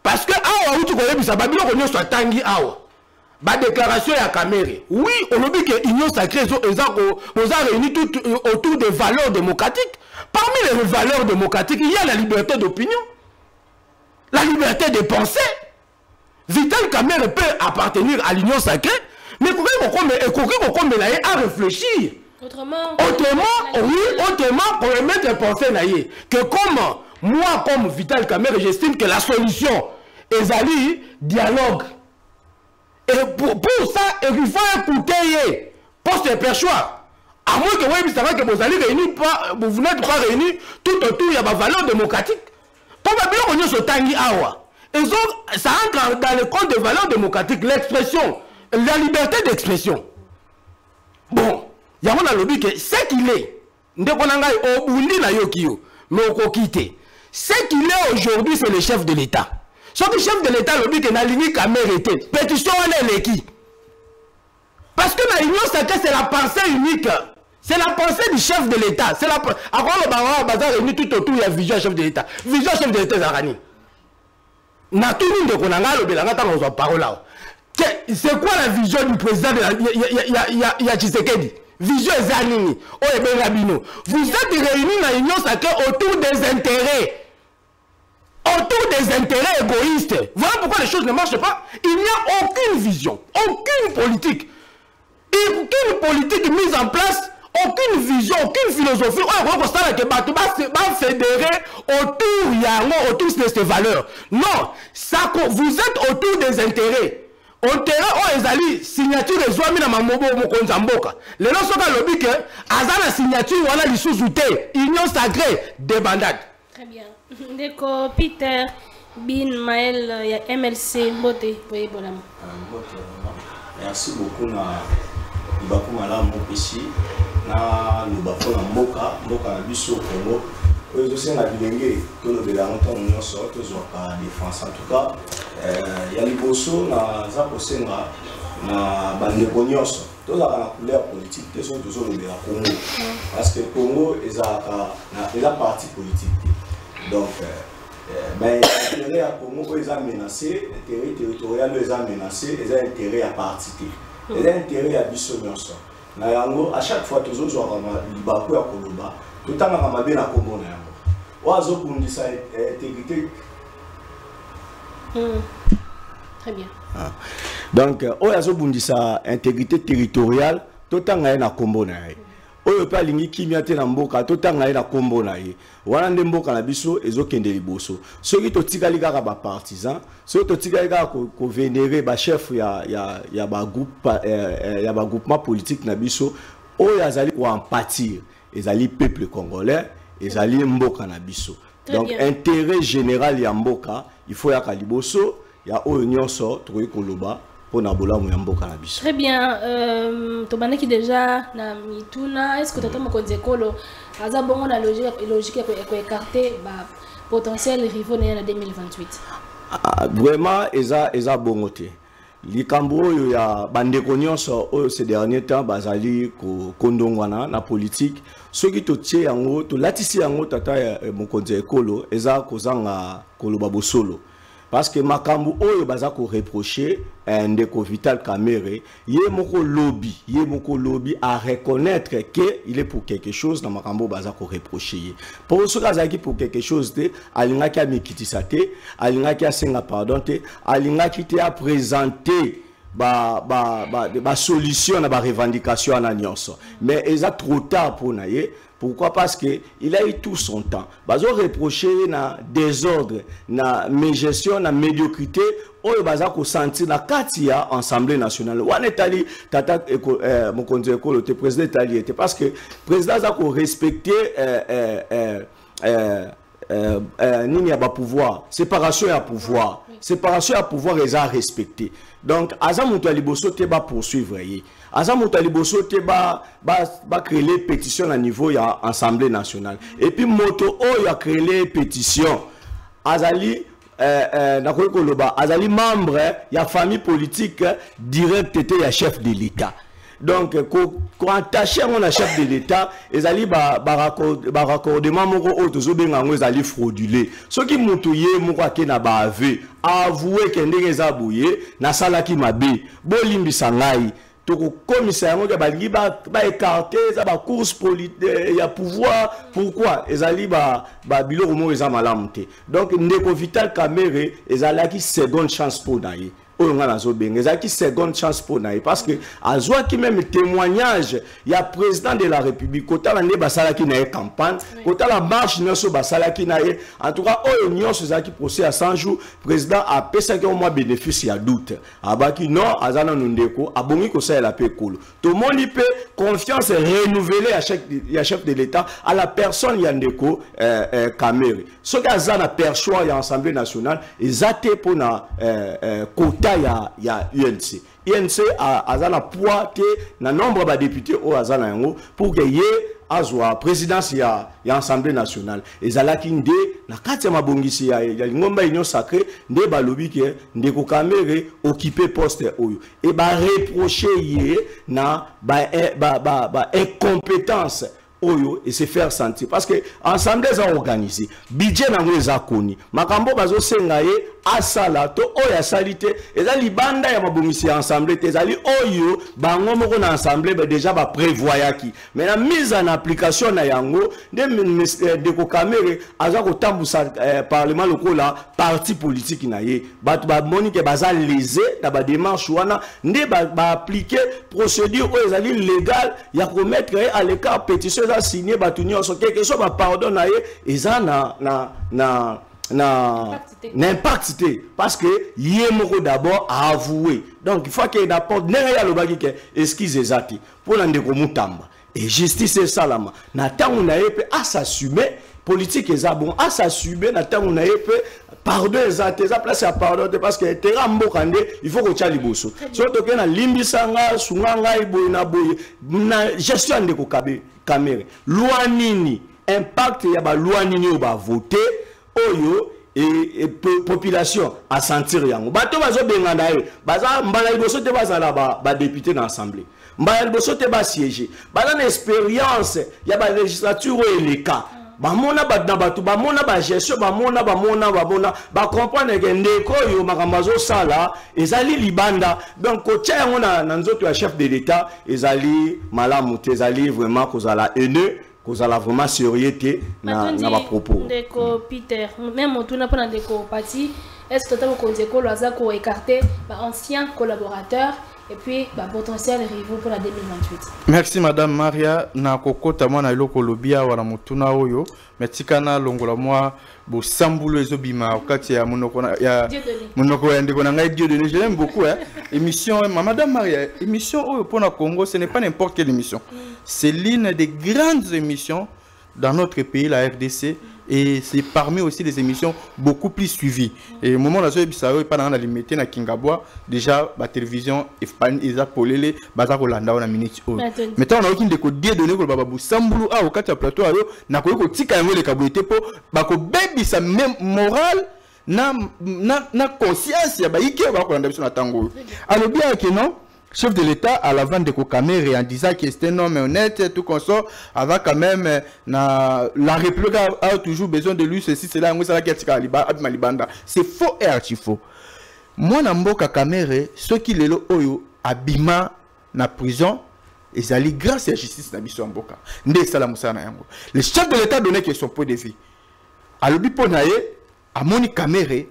Parce que, awa, où tu connais, ça va bien qu'on soit tangi, awa. La déclaration à Kamerhe. Oui, on a dit que l'Union sacrée nous a réunis tout autour des valeurs démocratiques. Parmi les valeurs démocratiques, il y a la liberté d'opinion, la liberté de penser. Vital Kamerhe peut appartenir à l'Union sacrée, mais qu'on à réfléchir. Autrement, pour remettre les pensées naïe. Que comme moi, comme Vital Kamerhe, j'estime que la solution est d'aller dialogue. Et pour ça, il faut écouter poste perchoir. À moins que vous savez que vous allez réunir, vous n'êtes pas réunis tout autour, il y a ma valeur démocratique. Pour que nous tangi awa. Et ça entre dans le code de valeurs démocratiques, l'expression, la liberté d'expression. Bon, il y a un lobby que c'est qu'il est. Mais au quitter. Ce qu'il est aujourd'hui, c'est le chef de l'État. Sauf que le chef de l'État, lobby que n'a ligne caméra été. Pétition on est qui? Parce que dans l'Union sacrée, c'est la pensée unique. C'est la pensée du chef de l'État. C'est la avant le bazar réuni tout autour, il y a vision chef de l'État. Vision chef de l'État Zarani. Na tout le monde connaît le belanga dans sa parole là. C'est quoi la vision du président de la y a Tshisekedi? Vision Zanini. Oh et ben Rabino. Vous êtes réunis dans l'Union sacrée autour des intérêts. Autour des intérêts égoïstes. Voilà pourquoi les choses ne marchent pas. Il n'y a aucune vision, aucune politique. Aucune politique mise en place, aucune vision, aucune philosophie. On constate que va fédérer autour de ces valeurs. Non, ça, vous êtes autour des intérêts. On terrain ezali signature ezwami na mamobo mokonza mboka. Les gens sont dans le but que azana signature wala lisusu te, union sacrée des bandades. Très bien. D'accord, Peter Bin Maël, il y a MLC Mbote pour Ebolam. Merci beaucoup na Ibaku Malam Mopesi na Lubafo na Mboka na biso Congo. Oyo aussi na bilenge to le belanga on sort to zoka défense en tout cas ya liboso na za kosenga na bandeko nyonso to za na couleur politique te so to zo le Congo parce que Congo est parti politique. Donc mais l'intérêt à Congo est menacé, l'intérêt territorial est menacé, les intérêts à partir. Les intérêts à Bissonionso. À chaque fois, tous les jours, il y a un Koloba, tout le temps, il y a un Congo. Il y a intégrité. Très bien. Donc, il y a intégrité territoriale, tout le temps, il y a un Congo. Oyo pa lingi kimia te na mboka totanga na kombo na ye wana nde mboka na biso ezokende liboso soki totikali kaka ba partisan soki totikali kaka ko vénérer ba chef ya ba groupe ya ba groupement politique na biso oyo azali ko empathir ezali peuple congolais ezali mboka na biso. Donc intérêt général ya mboka il faut ya liboso ya oyo nyonso tokoki koloba. Très bien. Tu qui déjà na mituna est-ce que tu as mon kodekolo aza bongo la logique pour écarter potentiel rivaux en 2028. Vraiment eza bongo te. Likambo oyo ya bandeko nyonso oyo ces derniers temps bazali ko kondongwana na politique soki to tie yango to latisi yango tata mokonzi ekolo eza kozanga koloba bosolo. Parce que makambu oyo baza ko reprocher ndeko Vital Kamerhe ye moko lobby à reconnaître que il est pour quelque chose dans makambu baza ko reprocher pour ce cas pour quelque chose te alingaki amikitisa te alingaki asenga pardon te alingaki te a présenter ba solution na ba revendication na nyonso mais eza trop tard pour naye. Pourquoi? Parce que il a eu tout son temps. Bazo reproché na désordre, na mégestion, na médiocrité. Oyo baza ko sentir na katia Assemblée nationale. Wanetali tata mokonzi ekolo te président Itali était parce que président za ko respecter nini ya ba pouvoir, séparation ya pouvoir. Séparation ya pouvoir eza respecter. Donc aza mutu aliboso te ba poursuivre ye. Aza mutu aliboso te ba créer pétition à niveau ya Assemblée nationale. Et puis moto oyo a créé pétition azali azali membre ya famille politique direct était ya chef de l'État. Donc quand attaché on a chef de l'État ezali raccordement moko oyo tozobenga ngo ezali fraudulé. Soki mutu ye moko akena ba avouer que ndenge eza boye na salaki mabe bolimbisa ngai toko komisa yango ke balingi ba écarter za ba course politique ya pouvoir. Pourquoi ezali biloko mo eza malamu te. Donc ndeko Vital Kamerhe ezalaki seconde chance pour naye oyo nga nazo benga ezaki seconde chance pour naye parce que azwa ki même témoignage ya président de la République kotala nde basalaki naye campagne kotala marche nyonso basalaki naye en tout cas oyo nyonso ezaki procès à 100 jours président a pesaki au moins bénéfice ya doute abaki non azana ndeko abongi kosalela pe kolo to moni pe confiance renouvelée à chef de l'État à la personne ya ndeko Kamere soki azana perchoir ya Assemblée nationale ezate pour na quota ya UNC UNC azana poids te na nombre ba députés o azana yango pour que ye azwa présidence ya Assemblée nationale ezalaki nde na kati ya mabongisi ya lingomba union sacrée nde balobi ke ndeko Kamere occuper poste oyo et ba reprocher ye na ba incompétence oyo et se faire sentir parce que ensemble les organisé budget nango ezakoni makambo bazo senga ye asala to oya salite ezali banda ya mabongisi ensemble te ezali oyo bango moko na ensemble déjà ba prévoyaki mais la mise en application na yango de Kamere aza ko tambusa parlement lokola parti politique na ye batu ba monique baza lésé na ba démarche wana nde ba appliquer procédure oyo ezali légal ya ko mettre à l'écart pétition a signé batunyo so quelque chose ba pardon na ye eza n'impact parce que yé moko d'abord a avoué donc il faut qu'il apporte n'aya le bagi que excuse ezati pour ndeko mutamba et justice salama na tango na ye pe à s'assumer politique eza bon à s'assumer na tango na ye pe pardon ezati eza place ya pardon parce que tera mbokande il faut que tu liboso so to ke na limbisanga sunganga iboy na boy na gestion ndeko Kamere loi nini impact ya ba loi nini o ba voter oyo et population à sentir yango bato bazo benganda ye baza mbala liboso te bazala ba député dans l'assemblée mbala liboso te ba siéger baza na expérience ya ba législature eleka bamona bato bamona ba gestion bamona ba comprendre que ndeko yo makambazo sala ezali libanda donc kotia yango na nzoto ya chef de l'État ezali malamu te ezali vraiment kozala haineux kozala vraiment sérieux na ba propos ndeko Peter même tuna pona ndeko parti est-ce que tu as ndeko loza ko écarter ba anciens collaborateurs et puis bah, potentiel rivaux pour la 2028. Merci Madame Maria na kokota mwana iloko lobia wana mutuna oyo metikana longola moi bo sambulo ezobima okati ya monoko ya monoko ya ndeko na ngai Dieu donné je l'aime beaucoup hein émission Madame Maria émission oyo pour na Congo ce n'est pas n'importe quelle émission c'est l'une des grandes émissions dans notre pays la RDC et c'est parmi aussi des émissions beaucoup plus suivies et au moment où la Bisao est pas dans la limite na Kingabwa déjà la télévision Isa Polele baza ko landa na minute maintenant on a aucune de ko die donné ko baba bu sambulu a au kati ya plateau ayo na ko tika yango le kaboité po ba ko bebi sa même morale na conscience ya ba ike ba ko landa biso na tango alors bien que non chef de l'État à l'avant de Kamere en disant que c'est un homme honnête, tout consort, avec quand même la République a toujours besoin de lui, ceci, cela, c'est faux et archi-faux. Moi, Namboka Kamere, ceux qui le oyo abima na prison, ils allaient grâce à la justice na biso Mboka. Le chef de l'État donnait que son point de vue. À l'obiponaye, à Moni Kamere,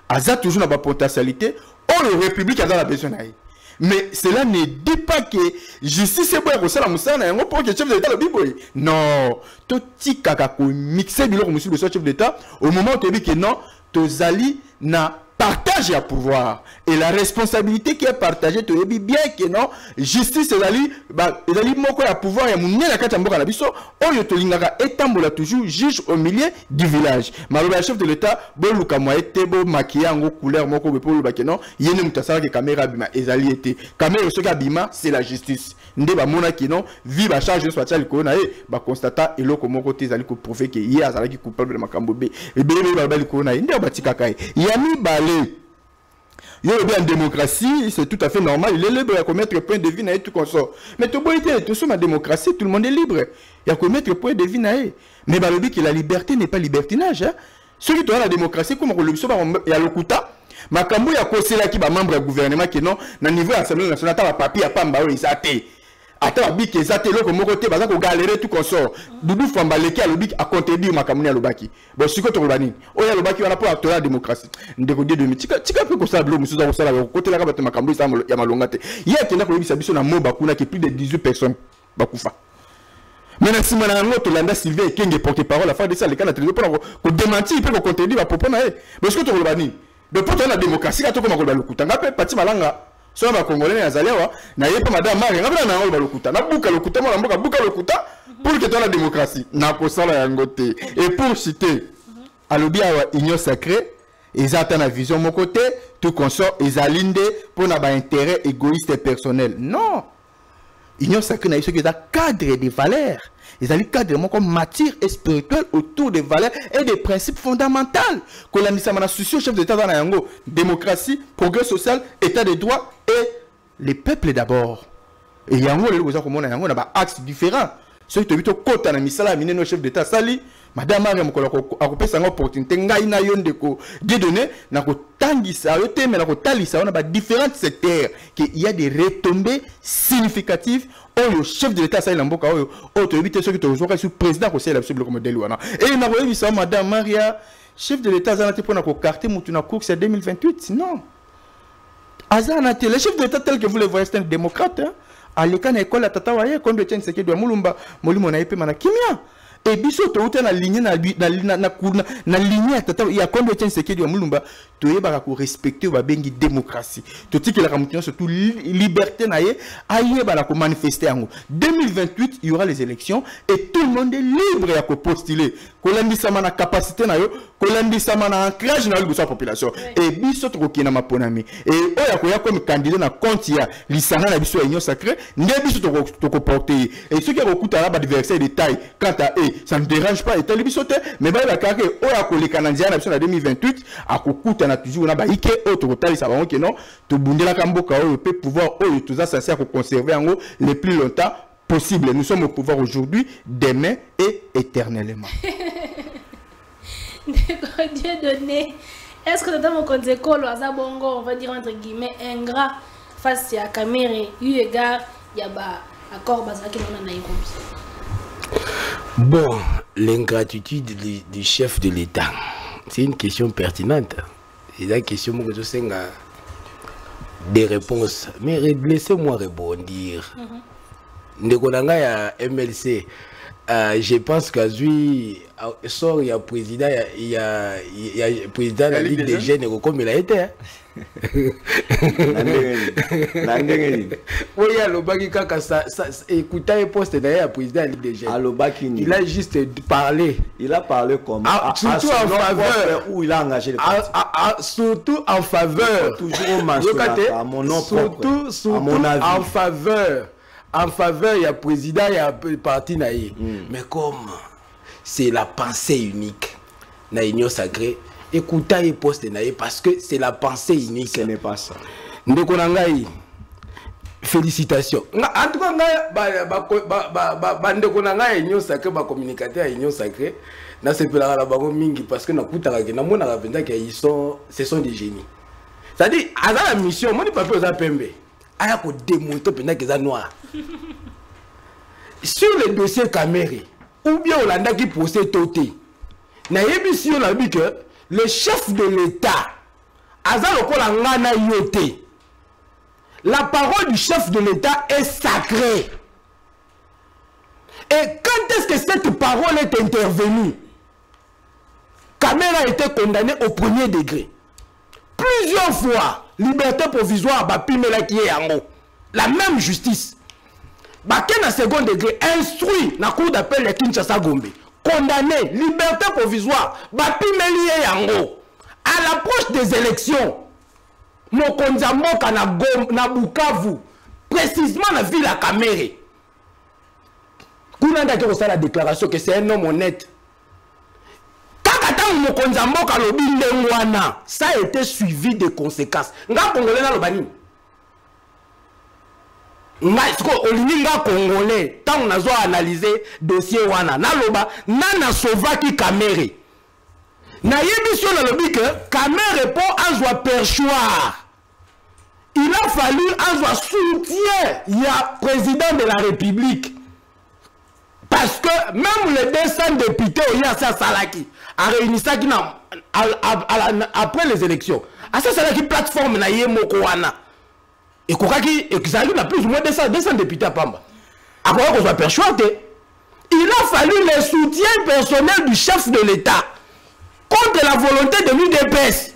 a toujours na potentialité, ou la République a dans la besoin d'ailleurs. Mais cela ne dit pas que justice est bonne pour ça pour que le chef de l'État le biboy. Non, tout tika ko mixer biloko monsieur le chef d'État au moment où tu dis que non, tes alliés na partage à pouvoir et la responsabilité qui est partagée tu dis bien que non justice les alliés moko ya pouvoir ya munene la kati mboka na biso oyo to lingaka etambola toujours juge au milieu du village maloba chef de l'État bo luka mo ete bo maquiller ngo couleur moko be polo ba que non yene mutasala que caméra bima ezali ete caméra soka bima c'est la justice nde ba mona ki non vi ba charge soit tali ko na e ba constata eloko moko te ezali ko prouver que hier azala ki coupable de makambo be e be ba bali ko na nde ba tika kai yami bale il y a une démocratie, c'est tout à fait normal. Il est libre de commettre point de vue et tout consort. Mais tout le monde démocratie, tout le monde est libre. Il y a commettre point de vue. Mais le but que la liberté n'est pas libertinage. Hein? Ceux qui ont la démocratie, comme on le dit, il y a le Kouta. Makambo ya kosela ki ba membre du gouvernement qui non na niveau de l'Assemblée nationale ta papier ya pamba o isate. attends bik ezate loko moko te baza ko galérer tout consort Doudou Fambaleki alobiki a contredire makamuni alobaki bon siko to kolani oya alobaki wana pour acteur la démocratie ndeko de demi tika pe ko sa blo musuza ko sala ko côté la ka bato makambu sa ya malonga te yeke na ko yebisa biso na moba kuna ki plus de 18 personnes bakufa. Maintenant si mana ngoto landa Sylvain Ekenge porte-parole afin de ça les cas na télé pour ko démentir pe ko contredire ba propos na e mais siko to kolani de pour la démocratie ka to ko makolo lokuta ngape pati malanga so ba congolais na zalewa na yepa madame Marie ngabana na ngolo lokuta na buka lokuta mo mboka buka lokuta pour que to la démocratie na ko sala yango te et pour citer alobi awa union sacrée ezata na vision mon côté tout consort ezalinde pour na ba intérêt égoïste et personnel non union sacrée na iso que cadre des valeurs ils allaient cadre comme matière et spirituelle autour des valeurs et des principes fondamentaux que la souci chef d'état dans la yango démocratie progrès social état de droit et les peuples d'abord et yango les gens comme on a yango na ba axes différents ceux qui te kota na misala mine no chef d'état sali madame Maria mokolo ko pesa ngo opportunité ngai na yonde ko donner na ko tangisa yo te mais na ko talisa on a ba différents secteurs qu'il y a des retombées significatives le chef de l'état sali na mboka oyo to éviter ceux qui te rejoindre sur président ko sala absolument comme Deliwana et na ko yebisa madame Maria chef de l'état zanati pour na ko carte mutu na course 2028 non azanati le chef de l'état tel que vous le voyez c'est un démocrate hein? À l'école école à tata waye combien de temps c'est que doit mulumba molimo na epema na kimia et biso to uta na ligne na ligne tata il y a combien de temps c'est que doit mulumba to yeba ko respecter ba bengi démocratie to tiki la kamutina surtout liberté na ye aye ba la ko manifester en 2028 il y aura les élections et tout le monde est libre à postuler ko landisa mana capacité na yo ko landisa mana ancrage na la population et biso to ko na maponami et oya ko ya comme candidat na compte ya lisanga na biso union sacrée nde biso to ko porter et ceux qui recoute à l'adversaire de taille quant à eux ça ne dérange pas et tel biso te mais ba la kake oya ko les canadiens na biso na 2028 a ko kuta na toujours na ba ike autre tali ça va que non to bundela kamboka o peut pouvoir o tout ça censé à conserver en haut le plus longtemps possible nous sommes au pouvoir aujourd'hui demain et éternellement. Dieu donné est-ce que dans mon compte école on va dire entre guillemets ingrat face à Kamere eu égard il y a ba accord bazaki na na bon l'ingratitude du chef de l'État c'est une question pertinente. C'est la question que je sais des réponses. Mais laissez-moi rebondir. Ndekolanga ya MLC, je pense que lui sort il y a président de la Ligue des Jeunes comme il a été. Oui, Alobaki kaka ça écoutez poste d'ailleurs président de la Ligue des Jeunes. Alobaki il a juste parlé. Il a parlé comme surtout en faveur où il a engagé les partis. Surtout en faveur. Toujours à mon nom propre. Surtout en faveur. En faveur, il y a président, il y a parti naïe. Mais comme c'est la pensée unique, na union sacrée, écoutez les postes naïe parce que c'est la pensée unique. Ce n'est pas ça. Ndekonangaï, félicitations. En tout cas, Ndekonangaï union sacrée, communicateur à union sacrée, na c'est pour la bango mingi parce que na kutara ke na mona ravenda que ils sont, ce sont des génies. C'est-à-dire, à la mission, moi ne peux pas aux apembe. Aya ko démonter pendant que ça noir. Sur le dossier Kamere, ou bien Olanda qui possède Toté, na yebi on a dit que le chef de l'État, Azal Okolangana Yoté, la parole du chef de l'État est sacrée. Et quand est-ce que cette parole est intervenue? Kamere a été condamné au premier degré. Plusieurs fois, liberté provisoire, la même justice. Baken à second degré, instruit la cour d'appel de Kinshasa Gombe. Condamné, liberté provisoire, à l'approche des élections, Mokonzamboka na Bukavu, précisément la ville à Kamere. Kounanda qui reçoit la déclaration que c'est un homme honnête. Ça a été suivi de conséquences. Nga Congolais na lobani. Nga Congolais, tant on a analysé dossier wana na loba nana Sovaki Kamere. Na yebi sur le lobby que Kamere pour un joie perchoir. il a fallu un soutien, il y a président de la République. Parce que même les 200 députés, il y a ça Salaki, a réuni ça après les élections. À ça Salaki plateforme na yemoko wana. Et kokaki exali na plus ou moins 200 députés à Pamba. Après qu'on soit persuadé, il a fallu le soutien personnel du chef de l'État contre la volonté de l'UDPS.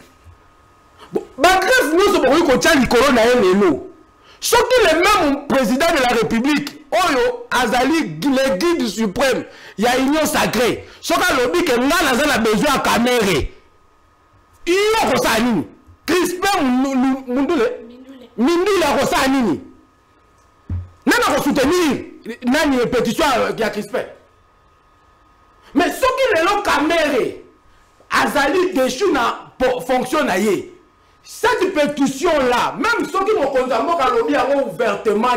Bref, nous sommes contre le corona et l'élo. Surtout le même président de la République, Oyo Azali, le guide suprême, il y a union sacrée. Ce qu'on a dit que nous avons besoin de caméra. Il y a ça nini. Crispin Mindule a ça nini. Nous avons soutenir une pétition qui a Crispin. Mais ce qui est là caméra, Azali déchu na fonction na ye. Cette pétition-là, même ceux qui m'ont condamné ouvertement,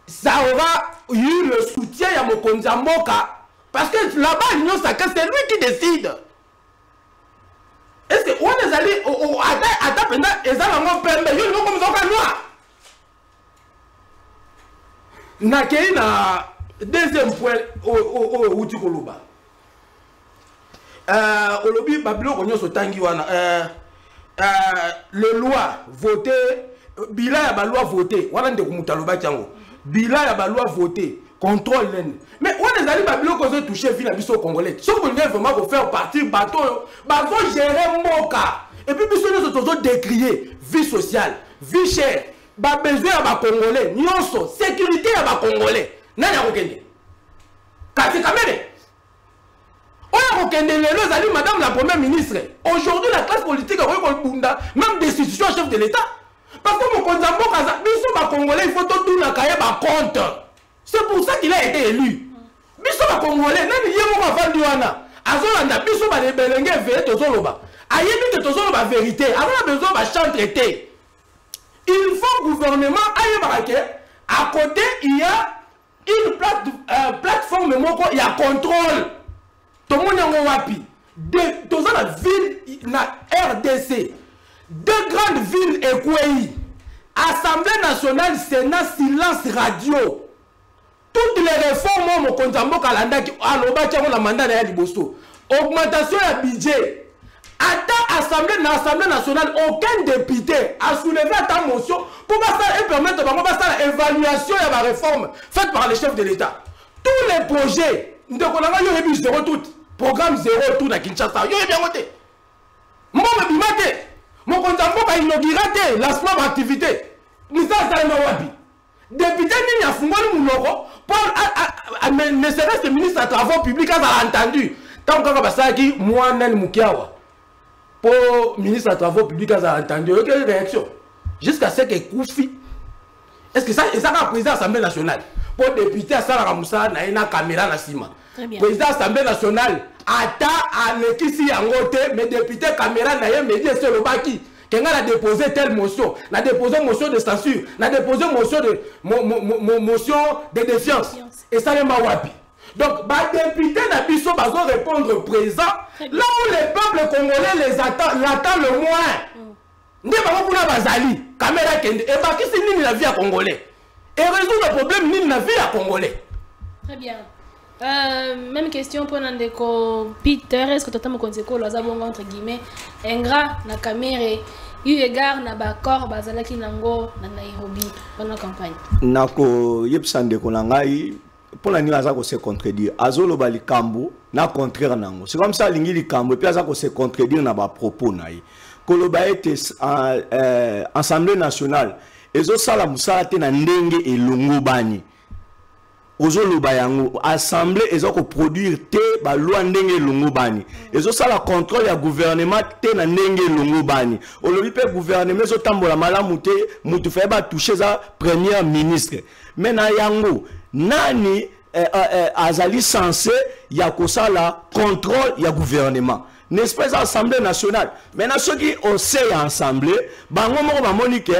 ça aura eu le soutien à Mokonzamoka. Parce que là-bas, l'Union sacrée, c'est lui qui décide. Est-ce que on est allé à ta peine, et ça va me permettre, il y a comme ça noir. Nakei na deuxième point au Tikoluba. Olobi Babilo Konyo Sotangi wana. Les lois votées, bila ya ba loi votée, wana ndeko mutaloba tiango. Bila ya ba loi votée, contrôle l'en. Mais on est allé babilo ko zo toucher vie na biso congolais. Ce qu'on vient vraiment pour faire partir bateau, ba zo gérer mboka. Et puis biso nous autres décrier vie sociale, vie chère, ba besoin ya ba congolais, nyonso, sécurité ya ba congolais. Nani akokende? Kasi kamene. Madame la première ministre, aujourd'hui la classe politique a même des institutions chef de l'État. Parce que mon Konzambo Biso Congolais, il faut tout la cahier compte. C'est pour ça qu'il a été élu. Biso Congolais, même Yémo Vanduana, Azolanda, Biso Belenge Vérité Tozoloba. Ayebi que Tozoloba vérité, avant besoin de chanter. Il faut gouvernement Ayebarake. À côté, il y a une plateforme, il y a contrôle. Tout le monde est wapi. Dans la ville, na RDC, deux grandes villes Ekouéi, Assemblée nationale, Sénat, silence radio. Toutes les réformes, mon Konzambo Kalanda, qui a le mandat de Liboso. Augmentation du budget. À l'Assemblée nationale, aucun député a soulevé ta motion pour permettre l'évaluation de la réforme faite par les chefs de l'État. Tous les projets, nous avons zéro tout. Programme zéro tout à Kinshasa. Yo bien voté. Mon bimate. Mon Konzambo a inauguré lancement d'activité. Nous avons wapi. Député ni a fumé mon logo. Ne serait-ce que ministre des Travaux publics a entendu. Tant qu'on va ça qui moi nen Mukiawa. Pour ministre des Travaux publics a entendu. Quelle réaction? Jusqu'à ce que Koufi. Est-ce que ça a président de l'Assemblée nationale? Pour député à Sarah Moussa na une caméra na Sima. Président de l'Assemblée nationale, Ata a l'équipe en côté, mais député caméra n'a rien médié sur le baki. Quelqu'un a déposé telle motion, n'a déposé motion de censure, n'a déposé motion de défiance. Et ça n'est pas wapi. Donc, les députés n'ont pas besoin de répondre présent. Là où les peuples congolais l'attendent le moins. Nous avons Bazali, caméra Kende, et Baki c'est ni la vie à Congolais. Et résoudre le problème ni la vie à Congolais. Très bien. Même question pour Nandeko Peter, est-ce que tu as mon conseil entre guillemets ingrat na caméra eu égard na bakor bazalaki nango na Nairobi pendant la campagne nako yebsande ko nangai pour la nuit ko se contredire azolo bali kambo na contraire nango c'est comme ça lingi li kambo et puis azako se contredire na ba propos naï koloba était Assemblée nationale ezo sala musala te na ndenge elongo bani ozoloba yango assemblée ezako produire te ba loi ndenge longo bani ezosala contrôle ya gouvernement te na ndenge longo bani olobi pe gouvernement ezotambola malamu te mutu fa ba toucher za premier ministre mais na yango nani azali censé ya kosala contrôle ya gouvernement n'est-ce pas l'Assemblée nationale maintenant ceux qui au sein assemblée bango moko ba monique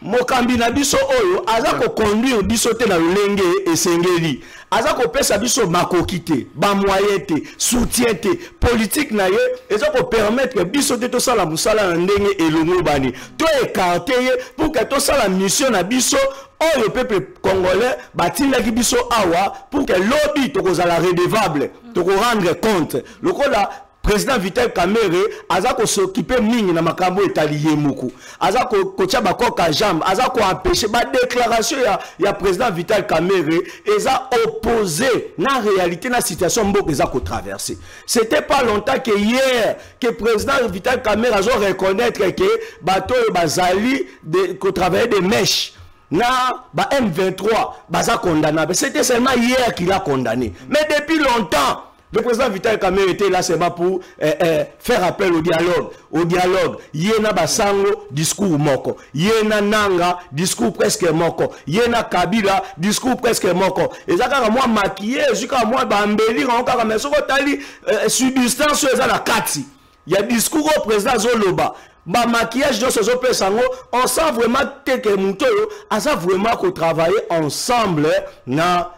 mokambi na biso oyo aza ko conduire biso te na lolenge esengeli aza ko pesa biso makokité ba moyen te soutien te politique na ye eza ko permettre biso te to sala musala na ndenge elongo bani to écarter pour que to sala mission na biso oh le peuple congolais batindaki biso awa pour que lobby to kozala redevable to ko rendre compte lokola président Vital Kamerhe aza ko s'occuper mingi na makambo etaliye muku aza ko tia bakoka jambe aza ko empêcher ba déclaration ya président Vital Kamerhe eza opposé na réalité na situation mboka eza ko traverser. C'était pas longtemps que hier que président Vital Kamerhe a reconnaître que bato bazali de ko travailler des mèches na ba M23 baza condamnable. C'était seulement hier qu'il a condamné. Mais depuis longtemps le président Vital Kamerhe était là seulement pour faire appel au dialogue. Au dialogue, yena basango discours moko, yena nanga discours presque moko, yena Kabila discours presque moko. Et ça quand moi maquillé, jusqu'à moi bambeli, encore mais ce que tali substance ça la kati. Il y a discours au président Zoloba. Ba maquillage de ces opérations, on sent vraiment que Mouto a ça vraiment qu'on travaille ensemble na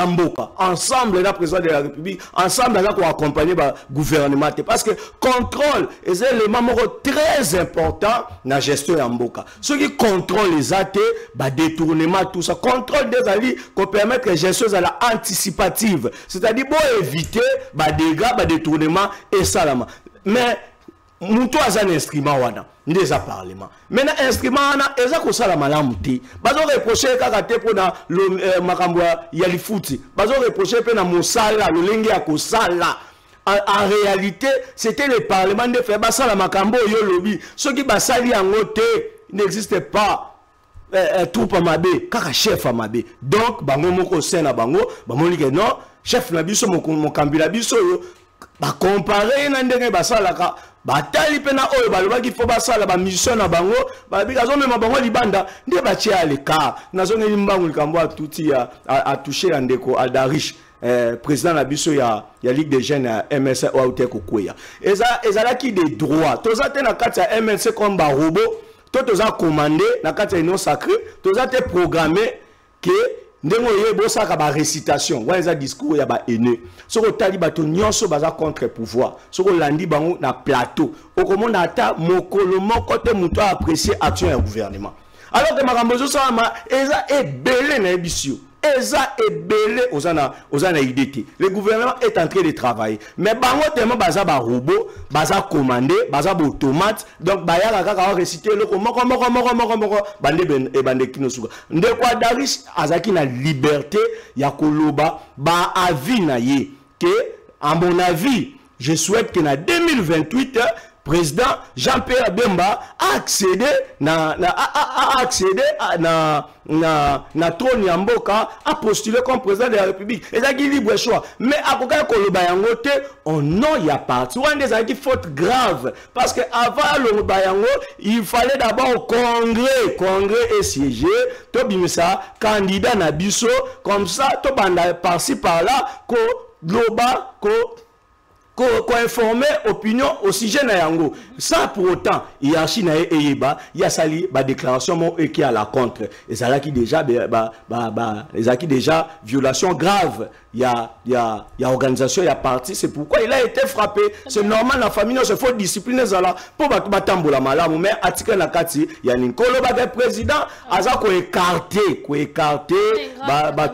mboka, ensemble na président de la République, ensemble là qu'on accompagner le gouvernement parce que contrôle est un élément très important dans la gestion de mboka. Ceux qui contrôlent les actes, ba détournement tout ça, contrôle des alliés qu'on permet que la gestion à la anticipative, c'est-à-dire pour éviter ba dégâts, ba détournement et ça là. Mais Mouto a un instrument wana ndeza parlement maintenant instrument wana eza ko sala malamu te bazo reprocher kaka te pona makambo ya lifuti bazo reprocher pe na mosala lolenge ya ko sala en réalité c'était le parlement de faire basala makambo yo lobi ceux qui basali yango te n'existe pas troupe mabe kaka chef mabe donc bango moko sena bango bamoni que non chef na biso mokambila biso yo ba comparer na ndenge basalaka batali pena oyo balobaki fo basala ba mission na bango babika zo mema bango libanda nde batia aleka nazongeli mbangu likambo atuti a toucher ndeko Aldarish président na biso ya Ligue des jeunes ya MSC Ouate Kokweya ezalaki des droits toza te na kati ya MSC comme ba robot toza commandé na kati ya union sacrée toza te programmé que ndengo yebo saka ba récitation wana discours ya ba aîné soko tali bato nyonso baza contre pouvoir soko landi bango na plateau okomona ata mokolo moko te muto apprécier action ya gouvernement alors que makambo zo sama eza ebele na ebisio eza ebele ozana idée. Le gouvernement est en train de travailler mais bango tellement baza ba robot baza commandé baza ba automate donc bayaka kaka réciter le moko bande e bande kinosuka ndeko Aldarish azaki na liberté ya koloba ba avis na ye que à mon avis je souhaite que na 2028 président Jean-Pierre Bemba a accédé na trône ya mboka a postulé comme président de la République et ça qui libre choix mais akoka koloba yango te au nom ya parti one des qui faute grave parce que avant le bayango il fallait d'abord congrès et siéger to bimisa candidat na biso comme ça to banda par-ci par-là ko globa ko informer opinion au sujet na yango sans pour autant hiérarchie na eyeba ya sali ba déclaration mon qui à la contre et ça là qui déjà déjà violation grave il y a organisation il y a parti c'est pourquoi il a été frappé c'est normal la famille se faut discipliner ça là pour batambola malamu mais article na kati ya Ninkolo ba président aza ko écarter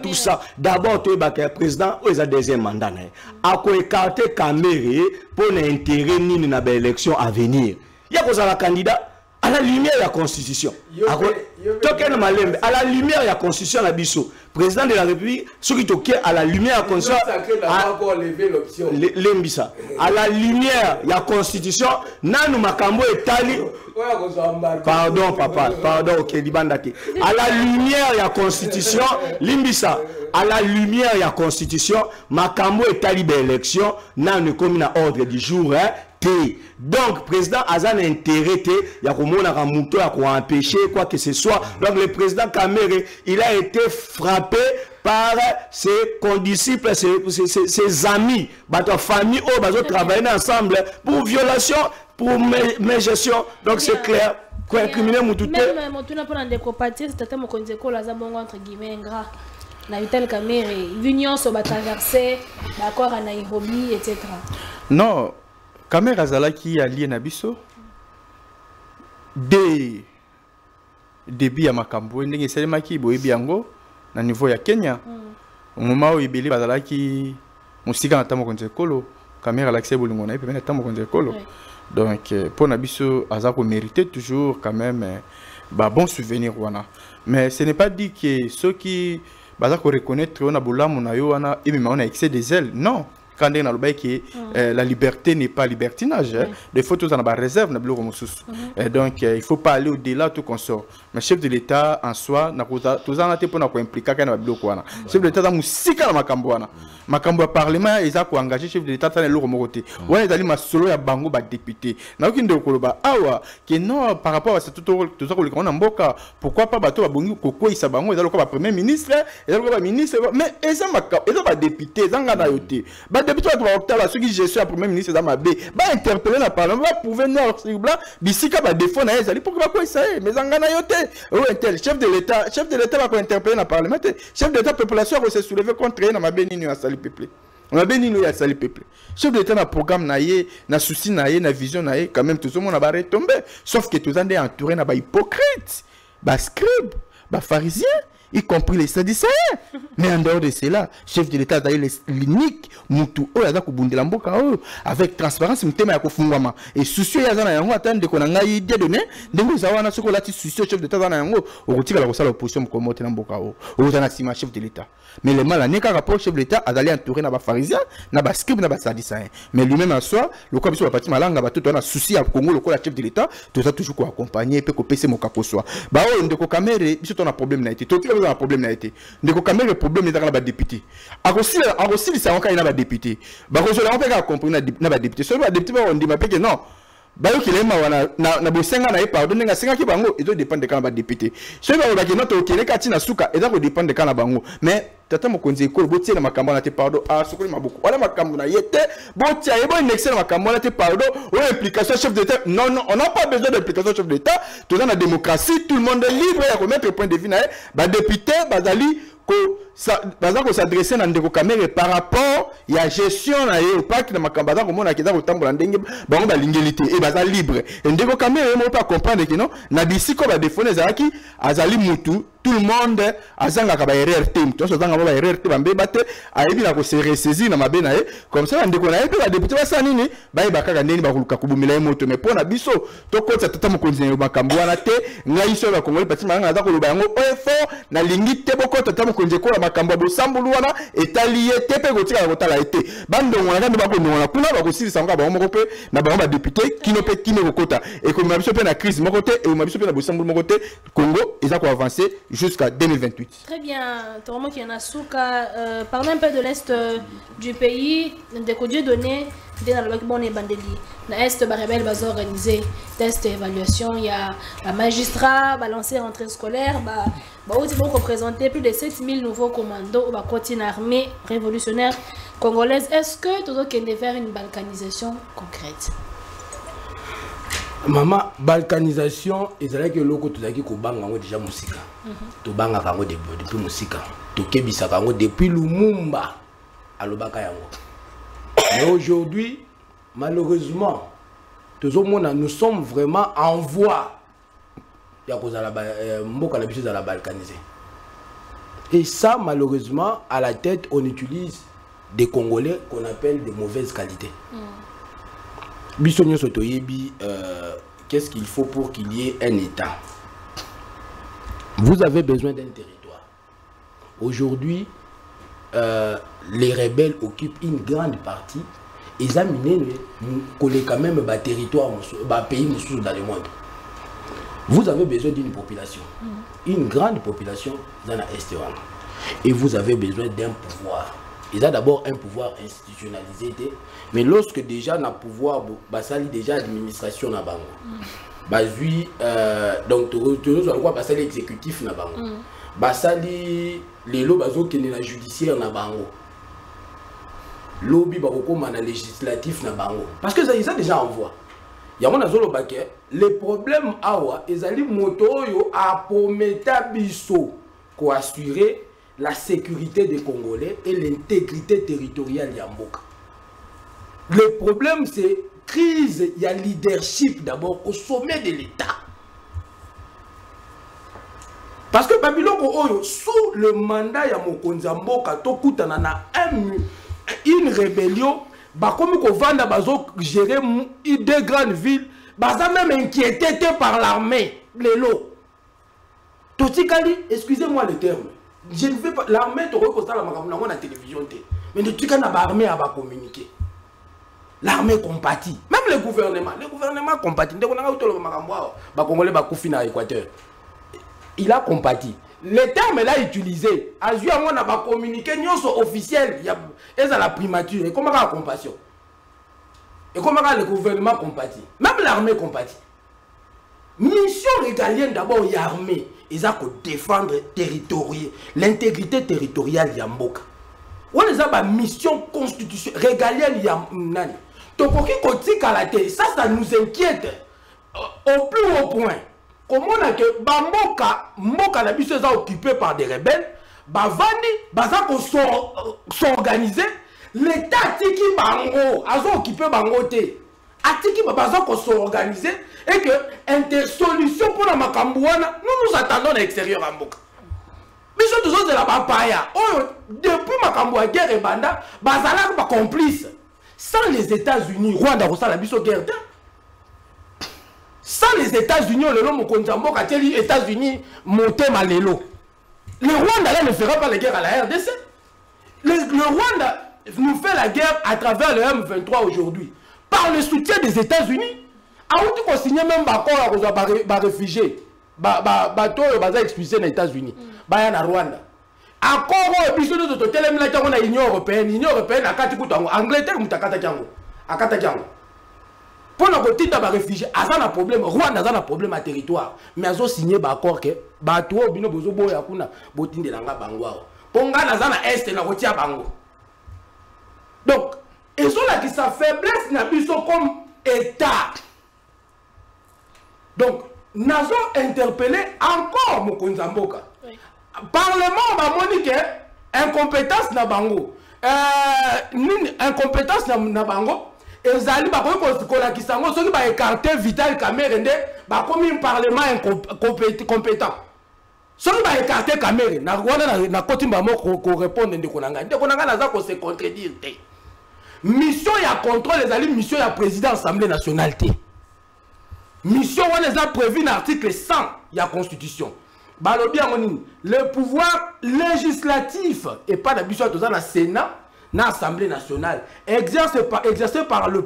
tout ça d'abord to ba président ou est deuxième mandat na a ko écarter Kamerhe pour l'intérêt ni na ba élection à venir il y a quoi la candidat à la lumière de la constitution à la lumière de la constitution la biso président de la République ce qui toque à la lumière de la constitution l'embisa à la lumière de la constitution nanu makambo etali pardon papa pardon ok libandate à la lumière de la constitution l'imbisa à la lumière de la constitution makambo etali ba élection nanu comme na ordre du jour donc président Azan intérêt il y a comme on a mouton à empêcher quoi que ce soit donc le président Kamerhe il a été frappé par ses condisciples ses amis votre famille au bazo travailler ensemble pour violation pour mégestion donc c'est clair quoi incriminer mouton même mouton n'a pas de copatie c'est tellement qu'on dit que la zabongo entre guillemets ingrat na Vital Kamerhe Union so ba traverser d'accord à Nairobi etc. Non, Kamerhe azalaki allié na biso dès début ya makambo ndenge selemaki boyebi yango na niveau ya Kenya. Au moment où ibeli bazalaki musika na tamo konze kolo Kamerhe alaxé bolingo na pe na tamo konze kolo. Donc pour na biso azako mériter toujours quand même bon souvenir wana. Mais ce n'est pas dit que ceux qui bazako reconnaître on a bolamu na yo wana et même on a excès des ailes. Non. Quand on a le bail la liberté n'est pas libertinage. Des fois, tout en a réserve, na bloko mosusu. Donc, il faut pas aller au-delà tout consort. Mais chef de l'État en soi, na tout en a été pour na ko impliquer quand na bloko wana. Chef de l'État dans musika na makambo wana. Makambo ya parlement ils a ko engagé chef de l'État dans le mokote. Ouais, dali ma solo ya bango ba député. Na okinde koloba awa que non par rapport à tout ça ko le mboka, pourquoi pas bato ba bongi koko isa bango ezalo ko ba premier ministre, ezalo ko ba ministre mais eza ba député ezanga na yote. Depuis toi, tu vas ceux qui gestion la première ministre dans ma baie, va interpeller la parlement, va prouver noir sur blanc, bisika va défendre les alliés. Pourquoi quoi ça est? Mais en Ghana yote, chef de l'État va interpeller la parlement, chef de l'État population va se soulever contre elle dans ma baie ni à sali peuple. On a béni nous à sali peuple. Chef de l'État na programme naie, na souci naie, na vision naie, quand même tout le monde a barré tomber. Sauf que tout le monde est entouré na ba hypocrite, ba scribe, ba pharisien. Y compris les sadissaïens. Mais en dehors de cela, chef de l'État a l'unique Moutou avec transparence, et soucieux Yazana attendre qu'on a idée donné, de nous avoir un soucieux chef de l'État au retire la l'opposition comme Motambokao, au chef de l'État. Mais le mal à n'est qu'un rapport chef de l'État a d'aller entourer na pharisien, na scribe, na sadissaïen. Mais lui-même en soi, le corps sur la partie malanga, tout on a souci à Congo, le chef de l'État, tout ça toujours accompagné, peut couper ses mots soit. Bah, on de Kamerhe, on a problème n'a été. Un problème n'a été. Ndeko Kamerhe le problème est dans la député. Aussi ça on a député. Bah je l'ai pas compris na député. Sur la député on dit ma que non. Bah yo kilema wana na bosenga na pardon nga senga ki bango et doit dépendre de quand ba député. Je vais ba que notre okele kati na suka et doit dépendre de quand na bango. Mais tata mokonzi ekolo botie na makambo na te pardon sokoli mabuku. Wala makambo na yete botie ebo indexer na makambo na te pardon ou implication chef d'État. Non on n'a pas besoin d'implication chef d'État. Tout dans la démocratie, tout le monde est libre à remettre point de vue na ba député bazali ko s'adresser à Ndeko Kamerhe par rapport à la gestion na yo pas que na makambo za ko mona kiza ko tambola ndenge bango ba lingélité et baza libre. Ndeko Kamerhe mo pas comprendre que non na bisiko ba défendre zaki azali mutu tout le monde azanga ka ba erreur team to so zanga ba erreur te ba mbebate ayebi na ko se ressaisir na mabena comme ça Ndeko na yepe ba député ba sanini ba yeba kaka ndeni ba kuluka kubumila ye moto mais pona biso to kotsa tata mokonzi na makambo wana te ngai so ba kongoli pati manga za ko loba yango effort na lingi te boko tata mokonzi ko la makambo bo sambulu wana etalié te pe kotika ko tala ete bando ngona ba ko ngona kuna ba ko silisa ngaba ba moko pe na ba député kino pe kino ko kota et ko mabiso pe na crise moko te et mabiso pe na bo sambulu moko te Congo ils ko avancer jusqu'à 2028. Très bien, Toromo Kianasuka, parlons un peu de l'est du pays, Ndeko Dieudonné, dans le bon et Bandeli. L'est, Barabel va organiser test et évaluation. Il y a un magistrat, balancer rentrée scolaire, aussi représenter plus de 7000 nouveaux commandos au continent armée révolutionnaire congolaise. Est-ce que tout le monde faire une balkanisation concrète? Maman, balkanisation, et c'est là que l'on a déjà musique. Tu banga kango depuis musique. Tu kebisa kango depuis Lumumba à Lobaka yango. Mais aujourd'hui, malheureusement, nous sommes vraiment en voie de la balkaniser. Et ça, malheureusement, à la tête, on utilise des Congolais qu'on appelle de mauvaise qualité. Qu'est-ce qu'il faut pour qu'il y ait un État? Vous avez besoin d'un territoire. Aujourd'hui, les rebelles occupent une grande partie. Ils ont collé quand même un territoire, un pays dans le monde. Vous avez besoin d'une population. Une grande population dans l'Est. Et vous avez besoin d'un pouvoir. Ils ont d'abord un pouvoir institutionnalisé. Mais lorsque déjà on a pouvoir, ça déjà administration na bango. Donc tu quoi passer l'exécutif na bango. Basali les lois bazo qui na judiciaire na bango. Lobby bako na législatif na bango. Parce que ça ils ont déjà en voie. Ya mona zolo baké les problèmes awa ezali moto yo a pometa biso ko assurer la sécurité des Congolais et l'intégrité territoriale Yamboka. Le problème, c'est crise, il y a leadership d'abord au sommet de l'État. Parce que Babylon, sous le mandat de Mokonzi Mboka, une rébellion, comme on va gérer deux grandes villes, baza même inquiété par l'armée, les lots. Totikali, excusez-moi le terme, je ne veux pas, l'armée, tu vois, la télévision, mais tu as l'armée à communiquer. L'armée compatit, même le gouvernement compatit. Il a compati. Les termes là utilisés, à on a pas communiqué, nous sommes officiels, il y a la primature. Et comment la compassion? Et comment le gouvernement compatit? Même l'armée compatit. Mission régalienne d'abord, il y a l'armée. Ils ont défendre l'intégrité territoriale de Mboka. On a une mission constitutionnelle régalienne de donc, ça nous inquiète au plus haut point. Comment on a que Mboka la biso est occupé par des rebelles, Bavandi, Bazako s'organiser, l'État Tiki Bango, a occupé Bangote, Atiki Bazako s'organiser, et que une solution pour la Makambouana, nous attendons à l'extérieur à Mboka. Mais ce sont de la Bapaya. Depuis Makambouana, guerre et Banda, Bazala pas complice. Sans les États-Unis, Rwanda, la biso guerre. Sans les États-Unis, le nom Mokonzambo, quand les États-Unis montaient Malélo. Le Rwanda là, ne fera pas la guerre à la RDC. Le Rwanda nous fait la guerre à travers le M23 aujourd'hui. Par le soutien des États-Unis. A où tu signé même accord aux réfugiés. Bateau expulsé les États-Unis. Baya na Rwanda. Accord au biso de totel même là on a Union européenne. L'Union européenne a kati kutango. Angleterre mutakata kyango. Akata kyango. Pour le côté de réfugiés, il y a un problème. Rwanda a un problème à territoire. Mais ils ont signé un accord que Bato Bino Bozobo Yakuna Botin de Langa Bangwa. Ponga Nazana Est na Rotia Bango. Donc, ils ont là qui sa faiblesse n'a plus comme État. Donc, nous avons interpellé encore Mokonzi Mboka. Parlement va monique incompétence na Bango. Incompétence na Bango. Et Zali ba ko la kisango soki ba écarter Vital Kamerhe ba comme un parlement incompétent. Soki ba écarter Kamerhe na Rwanda na kotimba moko ko répondre ndeko nanga naza ko se contredire te. Mission ya contrôle les alliés mission ya président Assemblée nationale te. Mission on les a prévu dans l'article 100 ya constitution. Balobi ngoni le pouvoir législatif et pas la mission dans la Sénat dans l'Assemblée nationale, exercé par le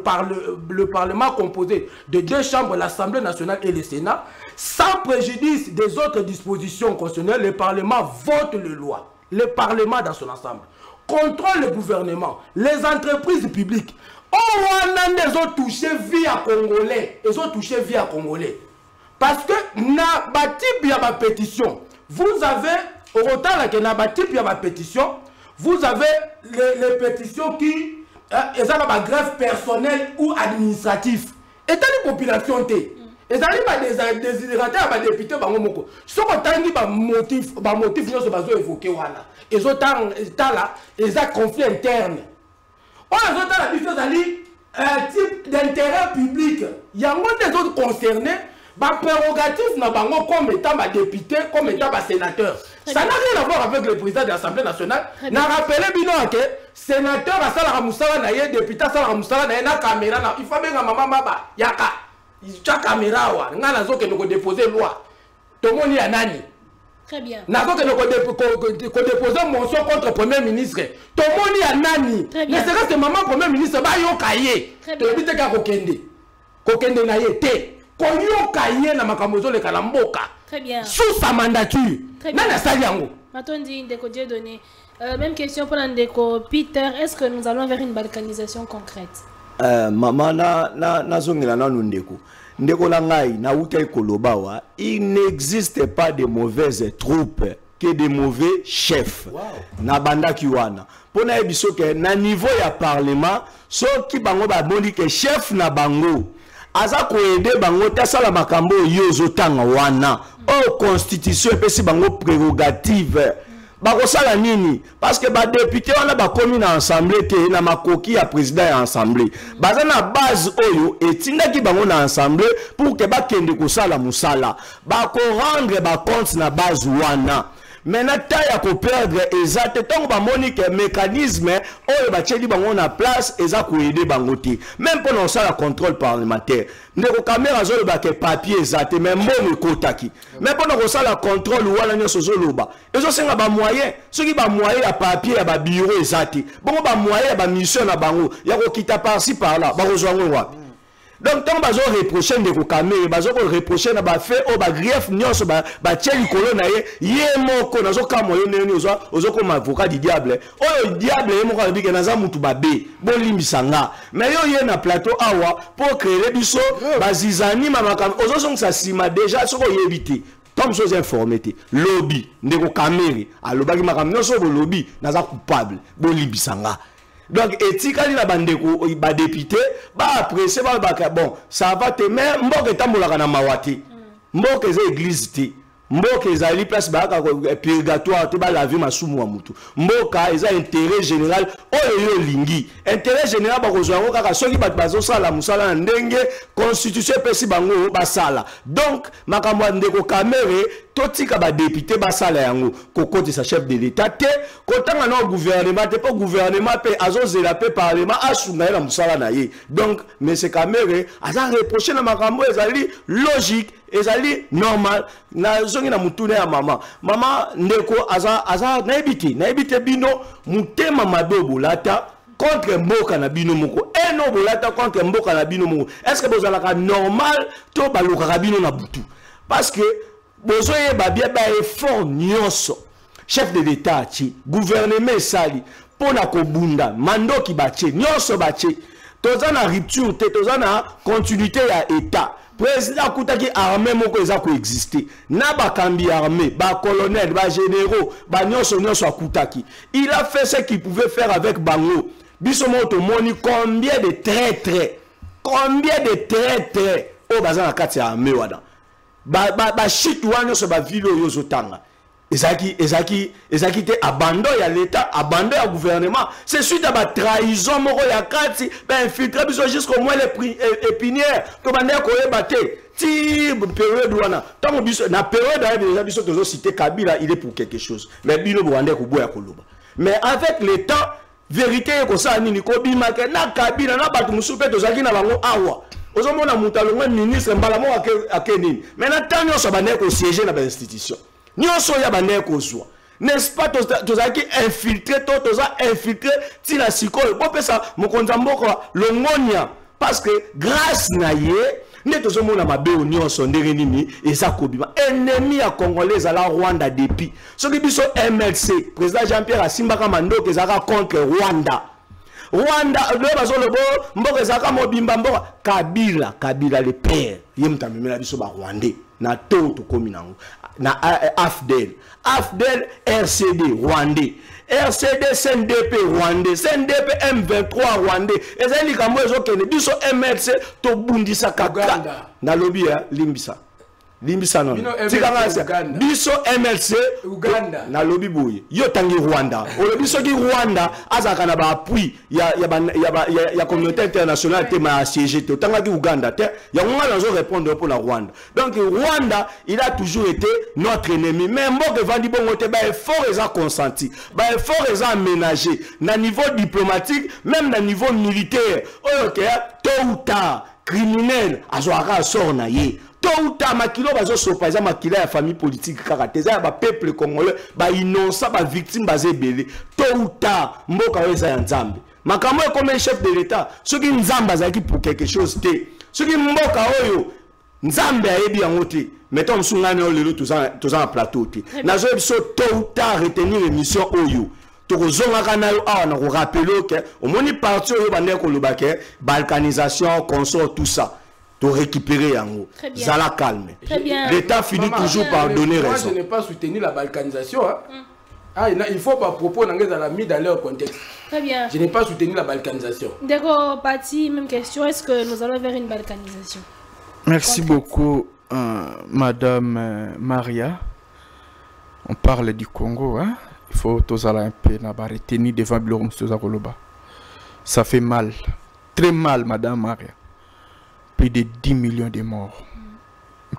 Parlement composé de deux chambres, l'Assemblée nationale et le Sénat, sans préjudice des autres dispositions constitutionnelles, le Parlement vote les lois. Le Parlement dans son ensemble contrôle le gouvernement, les entreprises publiques. Ils ont touché via Congolais. Ils ont touché via Congolais. Parce que na batip ya ma pétition, vous avez, au retard que na batip ya ma pétition, vous avez les pétitions qui ont ma grève personnelle ou administrative. Et dans les populations, ils ont des désirateurs, des députés, si on a motif, ils ont évoqué. Ils ont un conflit interne. On a un type d'intérêt public. Il y a des autres concernés. Prérogatif comme étant député, comme étant sénateur. Ça n'a rien à voir avec le président de l'Assemblée nationale. N'a rappelé bien que sénateur a sala Moussala naye, député a sala Moussala naye na caméra. Il faut bien que maman baba yaka. Il y a caméra wa. N'a zo que nous déposer loi. Tout le monde y a nani. Très bien. N'a zo que nous déposer motion contre premier ministre. Tout le monde y a nani. Mais c'est que maman premier ministre ba yo kaye. Tu veux dire que kokende. Kokende naye te. Très bien. Sous sa mandature. Même question pour Ndeko Peter. Est-ce que nous allons vers une balkanisation concrète? Maman il n'existe pas de mauvaises troupes que de mauvais chefs. Na banda kiwana. Pour na ebiso ke na niveau ya parlement, so ki bango ba boni ke chef na bango. Aza ko aider bango tasala makambo yozo tanga wana. O constitution pesi bango prérogative bakosala nini parce que ba député wana bakomi na assemblée te na makoki ya président ya assemblée baza na base oyo etindaki bango na assemblée pour que bakende kosala musala bako rendre ba compte na base wana. Maintenant ta ya ko perdre exact tant ba moni que mécanisme oyo ba tcheli bango na place eza ko aider bango te même pour ça la contrôle parlementaire ndeko caméra zo ba ke papier exact même bon ekotaki mais pour ça la contrôle wala nyoso zo loba ezo senga ba moyen soki ba moyen ya papier ya ba bureau exact bongo ba moyen ya ba mission na bango ya ko kita par-ci par là ba kozwango wapi. Donc tant bazo reprocher ndeko caméra bazo ko reprocher na ba fait o ba grief nyonso ba tcheli kolona ye moko nazo kamo ye neni ozo ko avocat du diable o diable ye moko abike naza mutu babe bon limbisanga mais yo ye na plateau awa pour créer biso bazizani mamaka ozo songsa sima déjà soko yebite comme chose informé lobby ndeko caméra alobaki makam nyonso bo lobby naza coupable bon limbisanga. Donc, etikali na bandeko ba député ba apprécier ba bon ça va te mais mboka tambolaka na mawati mboka eza église te mboka ezali place ba ka purgatoire te ba laver masumu wa mutu mboka eza intérêt général oyo lingi intérêt général ba kozwango kaka soki bat bazo sala musala na ndenge constitution pesi bango basala donc makambo ndeko caméra totika ba député basala yango kokoti sa chef de l'état te kotanga na gouvernement te po gouvernement pe azozela pe parlement asunga na musala na ye donc mais ce caméra aza reprocher na makambo ezali logique ezali normal na zongi na mutune ya mama ndeko aza naibite bino mutema madobo lata contre mboka na bino moko eno bolata contre mboka na bino moko est-ce que bozalaka normal to balokaka bino na butu parce que bozoye babia ba effort nyonso chef de l'état chi gouvernement sali pona kobunda mandoki bache nyonso bache toza na rupture te toza na continuité ya état président akutaki armée moko eza ko exister na bakambi armée ba colonel ba généraux ba nyonso akutaki il a fait ce qu'il pouvait faire avec bango biso moto moni combien de traîtres o baza na kati ya armée wada ba shit wana so ba ville oyo zotanga ezaki te abandon ya l'état abandon ya gouvernement c'est suite à ba trahison moko ya kati ba infiltrer biso jusqu'au moins les épinières to bande ko ebate ti période wana tant biso na période ya biso tozo citer Kabila il est pour quelque chose mais bino bande ko boya koloba mais avec le temps vérité ko sa nini ko bima ke na Kabila na batu musupe tozaki na bango awa ozomona mutalongwe ministre mbala mo akenini maintenant tant nyoso bande ko siéger na ba institution nyonso ya bande ko zwa n'est-ce pas tozaki infiltré toza infiltré ti la sikoyo bo pesa mokonza mboko longonia parce que grâce na ye ne tozomona mabeo nyonso ndenge nini eza kobima ennemi ya congolais à la Rwanda depuis soki biso MLC président Jean-Pierre asimbaka mandoki ezaka contre Rwanda le bazolobo mboka ezaka mobimba mboka Kabila le père ye mutamemela biso ba Rwandais na to komi nango na AFDEL RCD Rwandais RCD CNDP Rwandais CNDP M23 Rwandais ezali kambo ezokende biso MLC to bundisa kaka na lobby ya limbisa non biso MLC Uganda na lobby boye yo tangi Rwanda o biso ki Rwanda azaka na ba appui ya communauté internationale te ma siège te tanga ki Uganda te ya ngala zo répondre pour la Rwanda donc Rwanda il a toujours été notre ennemi mais mboke vandi bongo te ba effort eza consenti ba effort eza aménagé na niveau diplomatique même na niveau militaire OK tôt ou tard criminel azwaka sort na ye tôt ou tard makilo bazo sopa eza makila ya famille politique karateza ba peuple congolais ba innocent ba victime bazé belé tôt ou tard mboka weza ya nzambe makambo comme chef de l'état soki nzamba zaki pour quelque chose te soki mboka oyo nzambe ayebi yango te mettons msungane lelo toza na plateau te nazo biso tôt ou tard retenir émission oyo tokozongaka nayo awa na ko rappeler que au moni parti oyo bande ko lobake balkanisation consort tout ça to récupérer yango zala calme l'état finit toujours par donner raison. Moi je n'ai pas soutenu la balkanisation il faut pas propos dans la mis dans leur contexte. Très bien. Je n'ai pas soutenu la balkanisation. D'accord, Pati, même question, est-ce que nous allons vers une balkanisation? Merci beaucoup Madame Maria. On parle du Congo il faut tous aller un peu retenir devant Biloro Moussouza Koloba. Ça fait mal, très mal, Madame Maria. Plus de 10 millions de morts.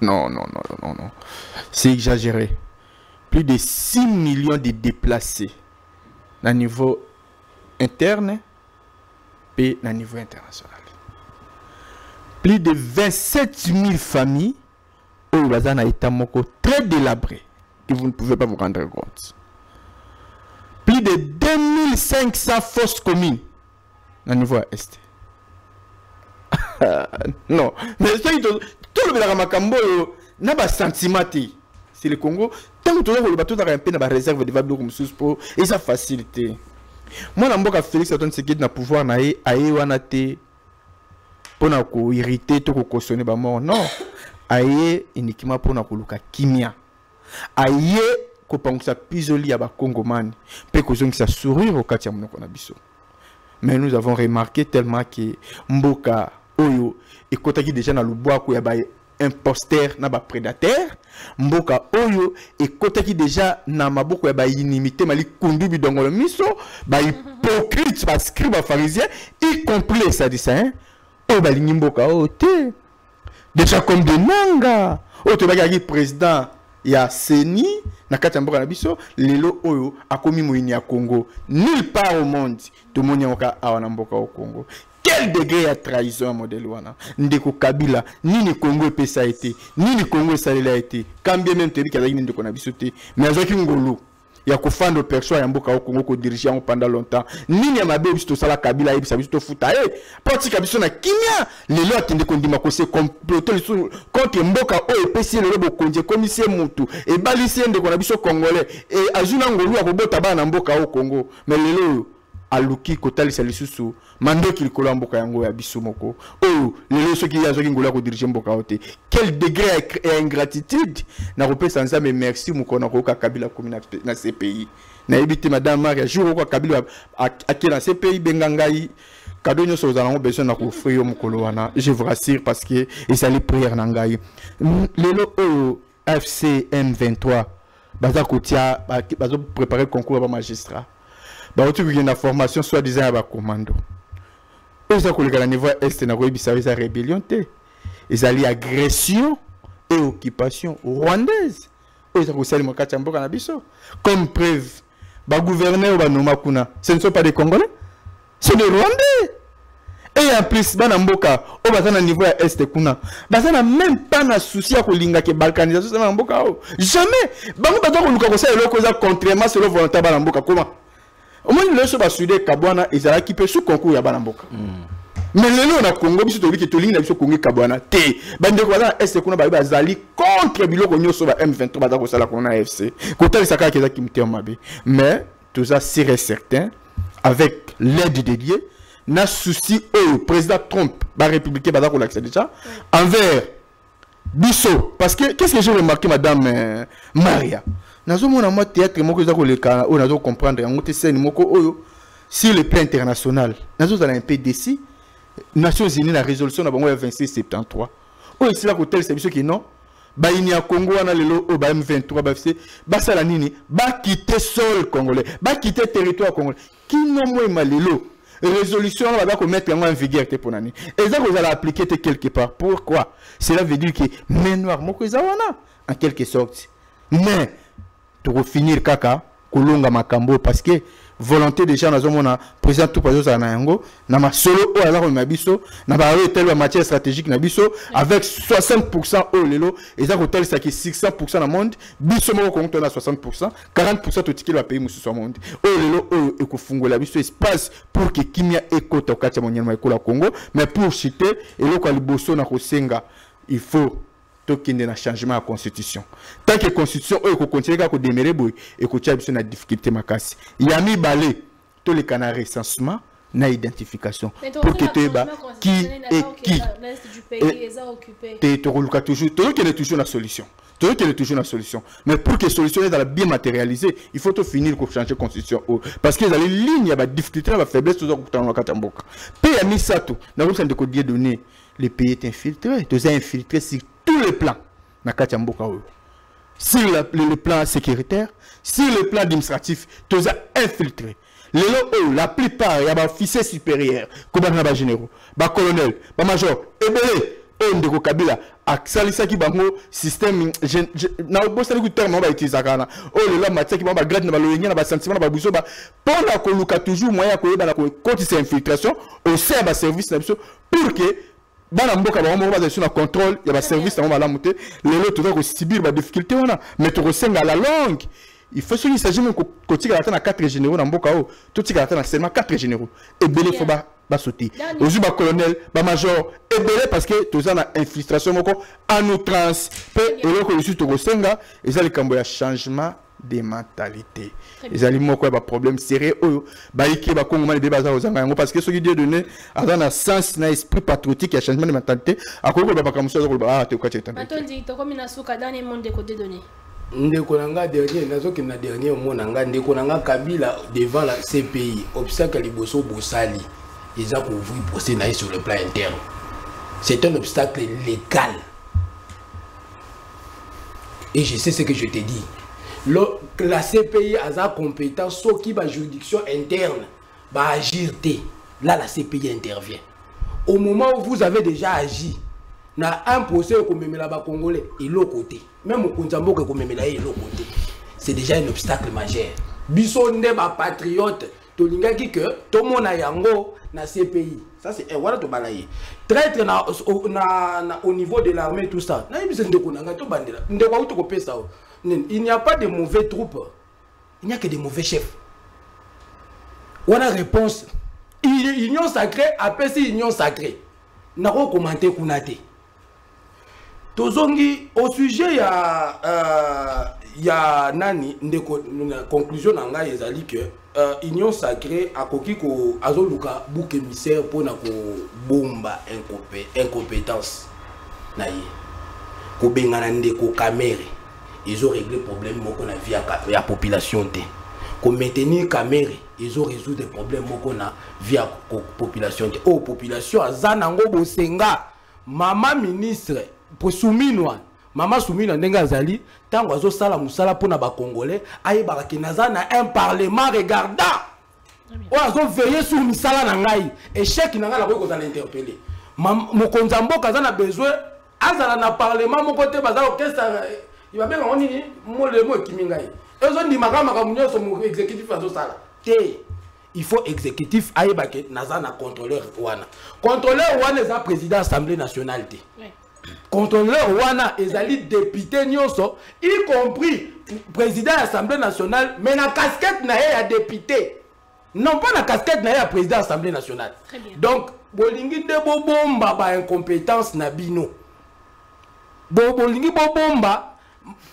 Non. C'est exagéré. Plus de 6 millions de déplacés. À niveau interne et à niveau international. Plus de 27 000 familles au Bazan a été très délabrées que vous ne pouvez pas vous rendre compte. Plus de 2500 fosses communes à niveau est. Non, mais tout le monde n'a pas sentiment. C'est le Congo. Tant que le bateau a un peu de réserve de Vablo pour et sa facilité. Moi, je suis Félix Antoine Tshisekedi na pouvoir na aye wana te pour na ko irriter to ko cautionner ba mort. Non. Aye uniquement pour na ko luka kimia. Aye ko pangisa pisoli ya ba Congomani pe ko zongisa sourire au kati ya monoko na biso. Mais nous avons remarqué tellement que Mboka Oyo et kotaki déjà na lubwa ko ya ba imposteur na ba prédateur. Mboka Oyo et kotaki déjà na maboko ya ba inimité mali kundu bidongolo miso ba hypocrite ba scribe pharisien y compris les sadducéens. O ba lingi Mboka o te déjà comme de nanga o te ba président ya Seni na kati mboka na biso lelo oyo akomi moyini ya Congo nulle part au monde to moni oka awana mboka au Congo. Quel degré à trahison à modèle wana ndeko Kabila nini Congo pesa a été nini Congo salela a été quand bien même teli kazaki ndeko na biso te mais azoki ngolo ya kofando perso ya mboka au Congo ko diriger pendant longtemps nini ya mabe biso sala Kabila ebisa biso futa parti kabiso na kimia lelo atende ko ndima ko se comploter contre mboka o pesi lelo bokonje commissaire mutu e balisi ndeko na biso congolais et azuna ngolo ya kobota bana mboka au Congo mais lelo aluki kotalisa lisusu mandoki likolo ya mboka yango ya biso moko oyo lelo soki azoki ngolo ko diriger mboka ote quel degré à ingratitude na kopesa nzambe merci mukona ko Kabila komi na ces pays na ebité madame Maria jour ko Kabila akela ces pays bengangai cadeau nyo so zalango besoin na ko offrir mukolo wana je vous rassure parce que ezali prière na ngai lelo oyo FC M23 baza kotia bazo préparer concours ba magistrat ba otu qui na formation soit disant ba commando oza ko le niveau est na ko bisa eza rébellion te ezali agression et occupation rwandaise oza ko sali makati mboka na biso comme preuve ba gouverneur ba noma kuna ce ne sont pas des Congolais c'est des Rwandais et en plus bana mboka o bazana niveau ya est kuna bazana même pas na souci ya ko linga ke balkanisation na mboka o jamais bango bato ko luka ko sa eloko za contrairement selon volonté bana mboka comment au moins le so ba sudé kabwana ezala ki pe sous concours ya bana mboka mais lelo na Congo biso to biki to linga biso Congo kabwana te bande ko za est kuna ba bazali contre biloko nyoso ba M23 baza ko sala kuna FC ko tali saka ke za kimte mabe mais tout ça c'est certain avec l'aide de Dieu na souci au président Trump ba républicain baza ko l'accès déjà envers biso parce que qu'est-ce que j'ai remarqué madame Maria nazo mona moi théâtre moko za ko leka o nazo comprendre yango te scène moko oyo sur le plan international nazo za un peu décis Nations Unies la résolution na bango ya 2673 o isila ko tel service qui non ba ini ya Congo na lelo o ba M23 ba FC ba sala nini ba quitter sol congolais ba quitter territoire congolais qui non moi malelo résolution on va mettre en vigueur te ponani et ça vous allez appliquer quelque part pourquoi cela veut dire que main noire moko zawana en quelque sorte mais pour finir kaka kolonga makambo parce que volonté déjà na zomona président tout pazo za na yango na masolo o ala ko mabiso na ba tel matière stratégique na biso avec 60% au lelo et ça hotel ça qui 600% na monde biso moko compte na 60% 40% to tikelo pays musu so monde o lelo o ekofungola biso espace pour que kimia ekota okati monyama ekola Congo mais pour citer eloko liboso na kosenga il faut tokende na changement à constitution tant que constitution oyo ko continuer ka ko demeurer boy et ko tia biso na difficulté makasi yami balé to le canard recensement na identification pour que teba qui est qui te to toujours la solution toujours la solution mais pour que solution est dans la bien matérialisée il faut to finir ko changer constitution parce que dans les lignes ya ba difficulté na ba faiblesse to ko tanga katamboka pe ya misato na ko sande ko die donner les pays est infiltré, tous infiltrés sur tous les plans. Na kati mboka oyo. sur le plan sécuritaire, sur le plan administratif, tous infiltrés. La plupart, il y a des officiers supérieurs, comme les généraux, les colonels, les majors, et les Kabila, Salisa qui bango système na bossa ku terme ba itizakana o le la matière qui ba grade na ba loyenya na ba sentiment na ba buso ba pona ko luka toujours moyen ko yeba na ko kotisa infiltration au sein ba service na biso pour que bana mboka ba mo ba sur na contrôle ya ba service na ba monter les autres ko subir ba difficulté wana mais to senga la longue. Il faut qu'il s'agisse de côté à 4 généraux dans Mboka, tout ce qui est seulement 4 généraux. Et belé faut pas sauter. Aujourd'hui, le colonel, le major, et belé parce que tout ça a infiltration en outrance. Et là, que je suis au Senga, ils ont le changement de mentalité. Ils ont le problème sérieux. Parce que ce qui est donné, dans un sens, un esprit patriotique, il y a changement de mentalité. À quoi on va comme ça, ah, tu es quoi, tu es attendez, tu as comme une souka dans les mondes de côté donné. Ndeko nanga dernier nazo ke na dernier mot nanga ndeko nanga Kabila devant la CPI obstacle liboso bosali ils ont ouvert procès naï sur le plan interne. C'est un obstacle légal. Et je sais ce que je te dis. La CPI a sa compétence sur qui ba juridiction interne va agir. Là la CPI intervient. Au moment où vous avez déjà agi, na un procès au Komemela ba Congolais et l'autre côté. Même au Konzambo que Komemela et l'autre côté. C'est déjà un obstacle majeur. Bisonde ba patriote, to lingaki que tout monde a yango na CPI. Ça c'est voilà to balaye. Traître au niveau de l'armée tout ça. Na yebise ndeko nanga to bandela. Ndeko auto ko pesa. Il n'y a pas de mauvais troupes. Il n'y a que des mauvais chefs. Voilà réponse. Union sacrée appelle ça union sacrée. N'a pas commenté kunate. Tozongi au sujet ya nani ndeko na conclusion nanga ezali que union sacrée akoki ko azoluka bouc émissaire pour na ko bomba incompétence na ye ko bengana ndeko Kamere ils ont réglé problème moko na vie ya population te ko maintenir Kamere ils ont résolu des problèmes moko na vie ya population te o population azana ngo bosenga mama ministre pour souminwa mama souminwa ndenga azali tango azo sala musala pona ba congolais ayeba ke nazana un parlement regardant o azo veiller sur misala na ngai échec na ngala ko zana interpeller mokonza mboka azana besoin azala na parlement moko te bazala okesa il va bien on nini mo le mo kimingai ezo ndi makama ka munyoso mo exécutif azo sala te il faut exécutif ayeba ke nazana contrôleur wana eza président assemblée nationale te contrôleur wana ezali député nyonso y compris président de l'Assemblée nationale mais na casquette na ya député non pas la casquette na ya président de l'Assemblée nationale. Donc bolingi de bobomba ba incompétence na bino bolingi bobomba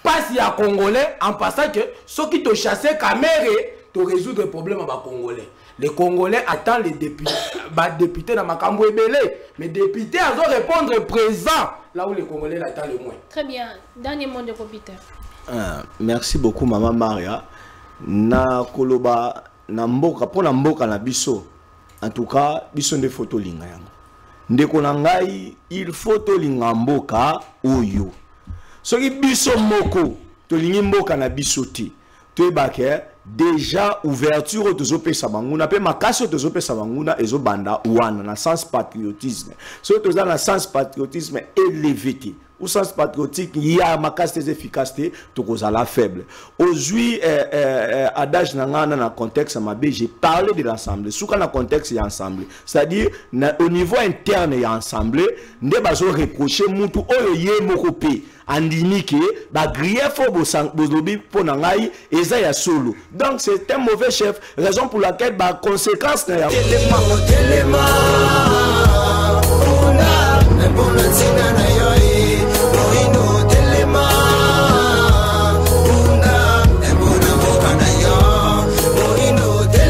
passe ya congolais en passant que ceux qui te chasser Kamere to résoudre le problème à congolais. Les Congolais attendent les députés, députés dans Makambo Ebele, mais les députés doivent répondre présent là où les Congolais l'attendent le moins. Très bien. Dernier mot de Peter. Merci beaucoup, Maman Maria. Na koloba na mboka pour na mboka na biso. En tout cas, biso de photo linga yango. Ndeko na ngai il faut to linga mboka oyo. Soki biso moko to lingi mboka na biso ti. To ebake déjà ouverture aux opé sabanguna pe makasi aux opé sabanguna ezo banda wana na sens patriotisme surtout dans le sens patriotisme élevé ou sens patriotique il y a makasi des efficacité to kozala faible aujourd'hui adage nangana na contexte mabe j'ai parlé de l'assemblée sous quand contexte ya ensemble c'est-à-dire au niveau interne ya ensemble nde bazo reprocher mutu oyo ye moko pe andinike ba grief bozobi pona ngai eza ya solo donc c'est un mauvais chef raison pour laquelle ba conséquence na ya Telema,